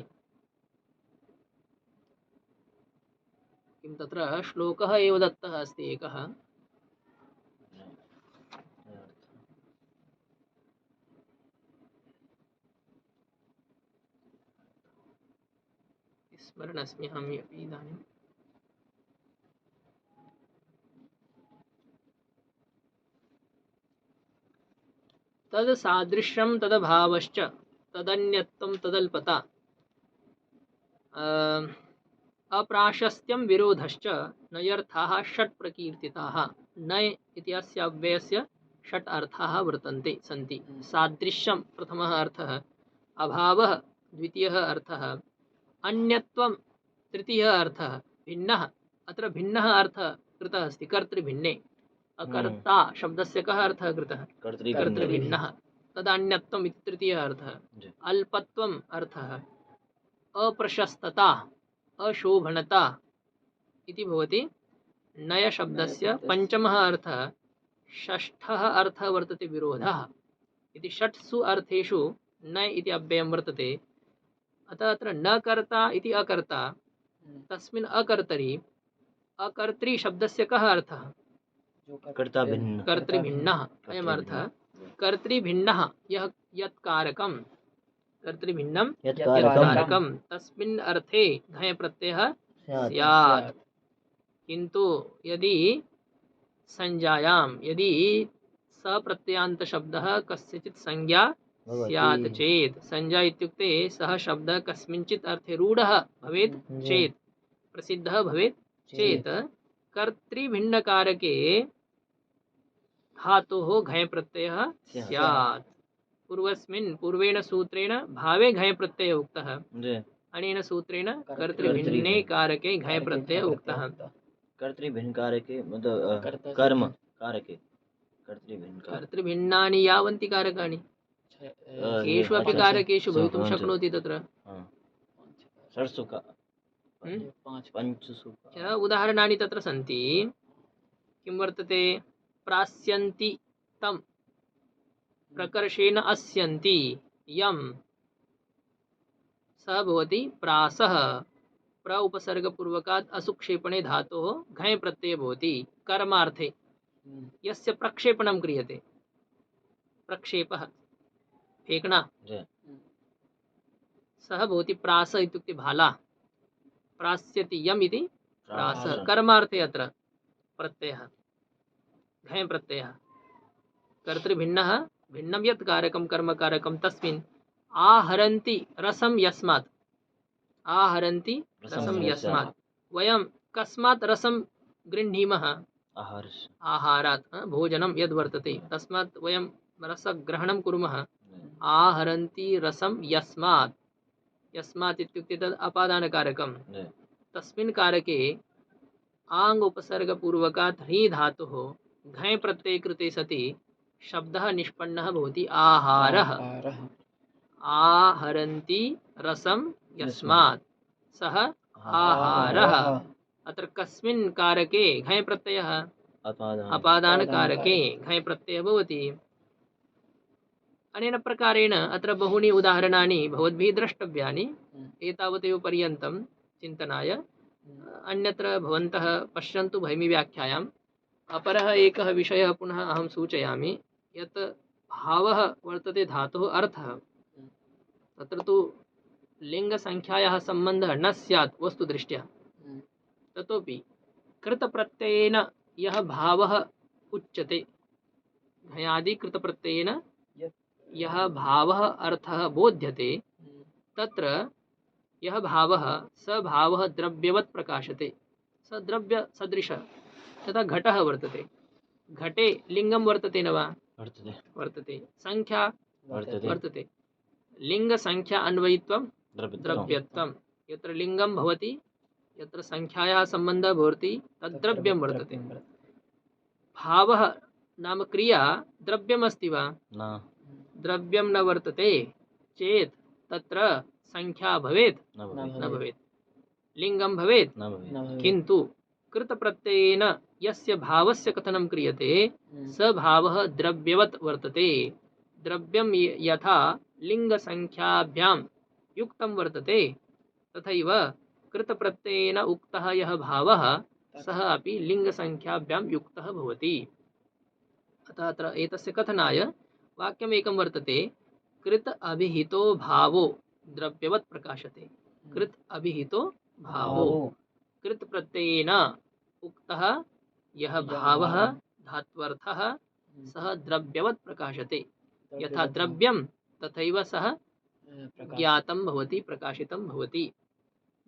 किं तत्र श्लोकः एव दत्तः अस्ति एकः, स्मरन् अस्मि अहम् इदानीं। तद् सादृश्यं तदभावश्च तदन्यत्वं तदल्पता, अप्राशस्त्यं विरोधश्च नयर्थाः षट् प्रकीर्तिताः। नय इति अस्य अव्ययस्य षट् अर्थाः वर्तन्ते सन्ति। सादृश्यं प्रथमः अर्थः, अभावः द्वितीयः अर्थः, अन्यत्वं तृतीयः अर्थः, भिन्नः। अत्र भिन्नः अर्थः कृतः अस्ति कर्तृभिन्ने। अकर्ता शब्दस्य कः अर्थः कृतः? कर्तृभिन्नः। तदन्यत्वम् इति तृतीयः अर्थः। अल्पत्वम् अर्थः, अप्रशस्तता अशोभनता इति भवति नय शब्दस्य पञ्चमः अर्थः। षष्ठः अर्थः वर्तते विरोधः इति। षट्सु अर्थेषु नय इति अव्ययं वर्तते। अतः अत्र न कर्ता इति अकर्ता, तस्मिन् अकर्तरि अकर्तृ शब्दस्य कः अर्थः? कर्तृभिन्नः अयम् अर्थः। कर्तृभिन्नः यः यत् कारकं, कर्तृभिन्नं यत् कारकं, तस्मिन् अर्थे घञ् प्रत्ययः स्यात्। किन्तु यदि संज्ञायां यदि सप्रत्ययान्त शब्दः कस्यचित् संज्ञा स्यात् चेत्, संज्ञा इत्युक्ते सः शब्दः कस्मिंश्चित् अर्थे रूढः भवेत् चेत्, प्रसिद्धः भवेत् चेत्, कर्तृभिन्नकारके धातोः घञ् प्रत्ययः स्यात्। पूर्वेण सूत्रेण भावे घञ् प्रत्ययः उक्तः, अनेन सूत्रेण कर्तृभिन्ने कारके घञ् प्रत्ययः उक्तः। कर्तृभिन्न कारके मतलब कर्म कारके कर्तृभिन्नानि यावन्ति कारकाणि, केषु अपि कारकेषु भवितुं शक्नोति। तत्र उदाहरणानि तत्र सन्ति। किं वर्तते? प्रास्यन्ति तं, प्रकर्षेण अस्यन्ति यं, सः भवति प्रासः। प्र उपसर्गपूर्वकात् असुक्षेपणे धातोः घञ् प्रत्ययः भवति कर्मार्थे। यस्य प्रक्षेपणं क्रियते, प्रक्षेपः फेकना, सः भवति प्रास इत्युक्ते भाला। प्रास्यति यम् इति प्रासः, कर्मार्थे अत्र प्रत्ययः घञ् प्रत्ययः। कर्तृभिन्नः, भिन्नं यत् कारकं कर्मकारकं, तस्मिन् आहरन्ति रसं यस्मात्, आहरन्ति रसं यस्मात् वयं कस्मात् रसं गृह्णीमः आहार आहारात् भोजनं यद् वर्तते तस्मात् वयं रसग्रहणं कुर्मः आहरन्ति रसं यस्मात् यस्मात् इत्युक्ते तद् अपादानकारकं तस्मिन् कारके आङ् उपसर्गपूर्वकात् ह्री धातुः घञ् प्रत्यये कृते सति शब्दः निष्पन्नः भवति आहारः आहरन्ति रसं यस्मात् सः आहारः अत्र कस्मिन् कारके घञ् प्रत्ययः अपादानकारके घञ् प्रत्ययः भवति अनेन प्रकारेण अत्र बहूनि उदाहरणानि भवद्भिः द्रष्टव्यानि एतावदेव पर्यन्तं चिन्तनाय अन्यत्र भवन्तः पश्यन्तु भैमी व्याख्यायाम् अपरः एकः विषयः पुनः अहं सूचयामि यत् भावः वर्तते धातुः अर्थः तत्र तु लिङ्गसङ्ख्यायाः सम्बन्धः न स्यात् वस्तुदृष्ट्या ततोपि कृतप्रत्ययेन यः भावः उच्यते घञादि कृतप्रत्ययेन यः भावः अर्थः बोध्यते तत्र यः भावः स भावः द्रव्यवत् प्रकाशते स द्रव्यसदृशः तथा घटः वर्तते घटे लिङ्गं वर्तते न वा वर्तते संख्या वर्तते लिङ्गसंख्या अन्वयित्वं द्रव्यत्वं यत्र लिङ्गं भवति यत्र संख्यायाः सम्बन्धः भवति तद् द्रव्यं वर्तते भावः नाम क्रिया द्रव्यमस्ति वा द्रव्यं न वर्तते चेत् तत्र संख्या भवेत् न भवेत् लिङ्गं भवेत् किन्तु कृतप्रत्ययेन यस्य भावस्य कथनं क्रियते स भावः द्रव्यवत् वर्तते द्रव्यं यथा लिङ्गसंख्याभ्यां युक्तं वर्तते तथैव कृतप्रत्ययेन उक्तः यः भावः सः अपि लिङ्गसंख्याभ्यां युक्तः भवति अतः अत्र एतस्य कथनाय वाक्यमेकं वर्तते कृत अभिहितो भावो द्रव्यवत् प्रकाशते कृत अभिहितो भावो कृत प्रत्ययेन उक्तः यः भावः धात्वर्थः सः द्रव्यवत् प्रकाशते यथा द्रव्यं तथैव सः ज्ञातं भवति प्रकाशितं भवति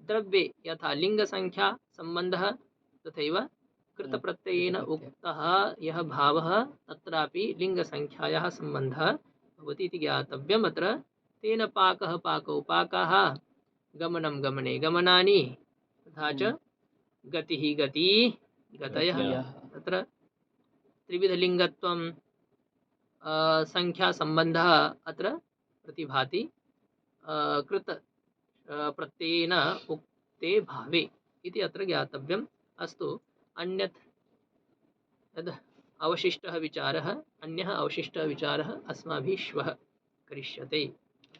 द्रव्ये यथा लिङ्गसंख्या सम्बन्धः तथैव कृतप्रत्ययेन उक्तः यः भावः तत्रापि लिङ्गसंख्यायाः सम्बन्धः भवति इति ज्ञातव्यम् अत्र तेन पाकः पाकौ पाकाः गमनं गमने गमनानि तथा च गतिः गती गतयः तत्र त्रिविधलिङ्गत्वं संख्यासम्बन्धः अत्र प्रतिभाति कृत प्रत्ययेन उक्ते भावे इति अत्र ज्ञातव्यम् अस्तु अन्यत् यद् अवशिष्टः विचारः अन्यः अवशिष्टः विचारः अस्माभिः श्वः करिष्यते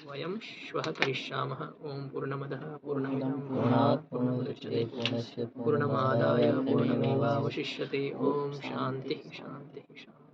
वयं श्वः करिष्यामः ओम पूर्णमदः पूर्णमिदं पूर्णात् पूर्णमुदच्यते पूर्णमादाय पूर्णमेवावशिष्यते ओम शान्तिः शान्तिः शान्तिः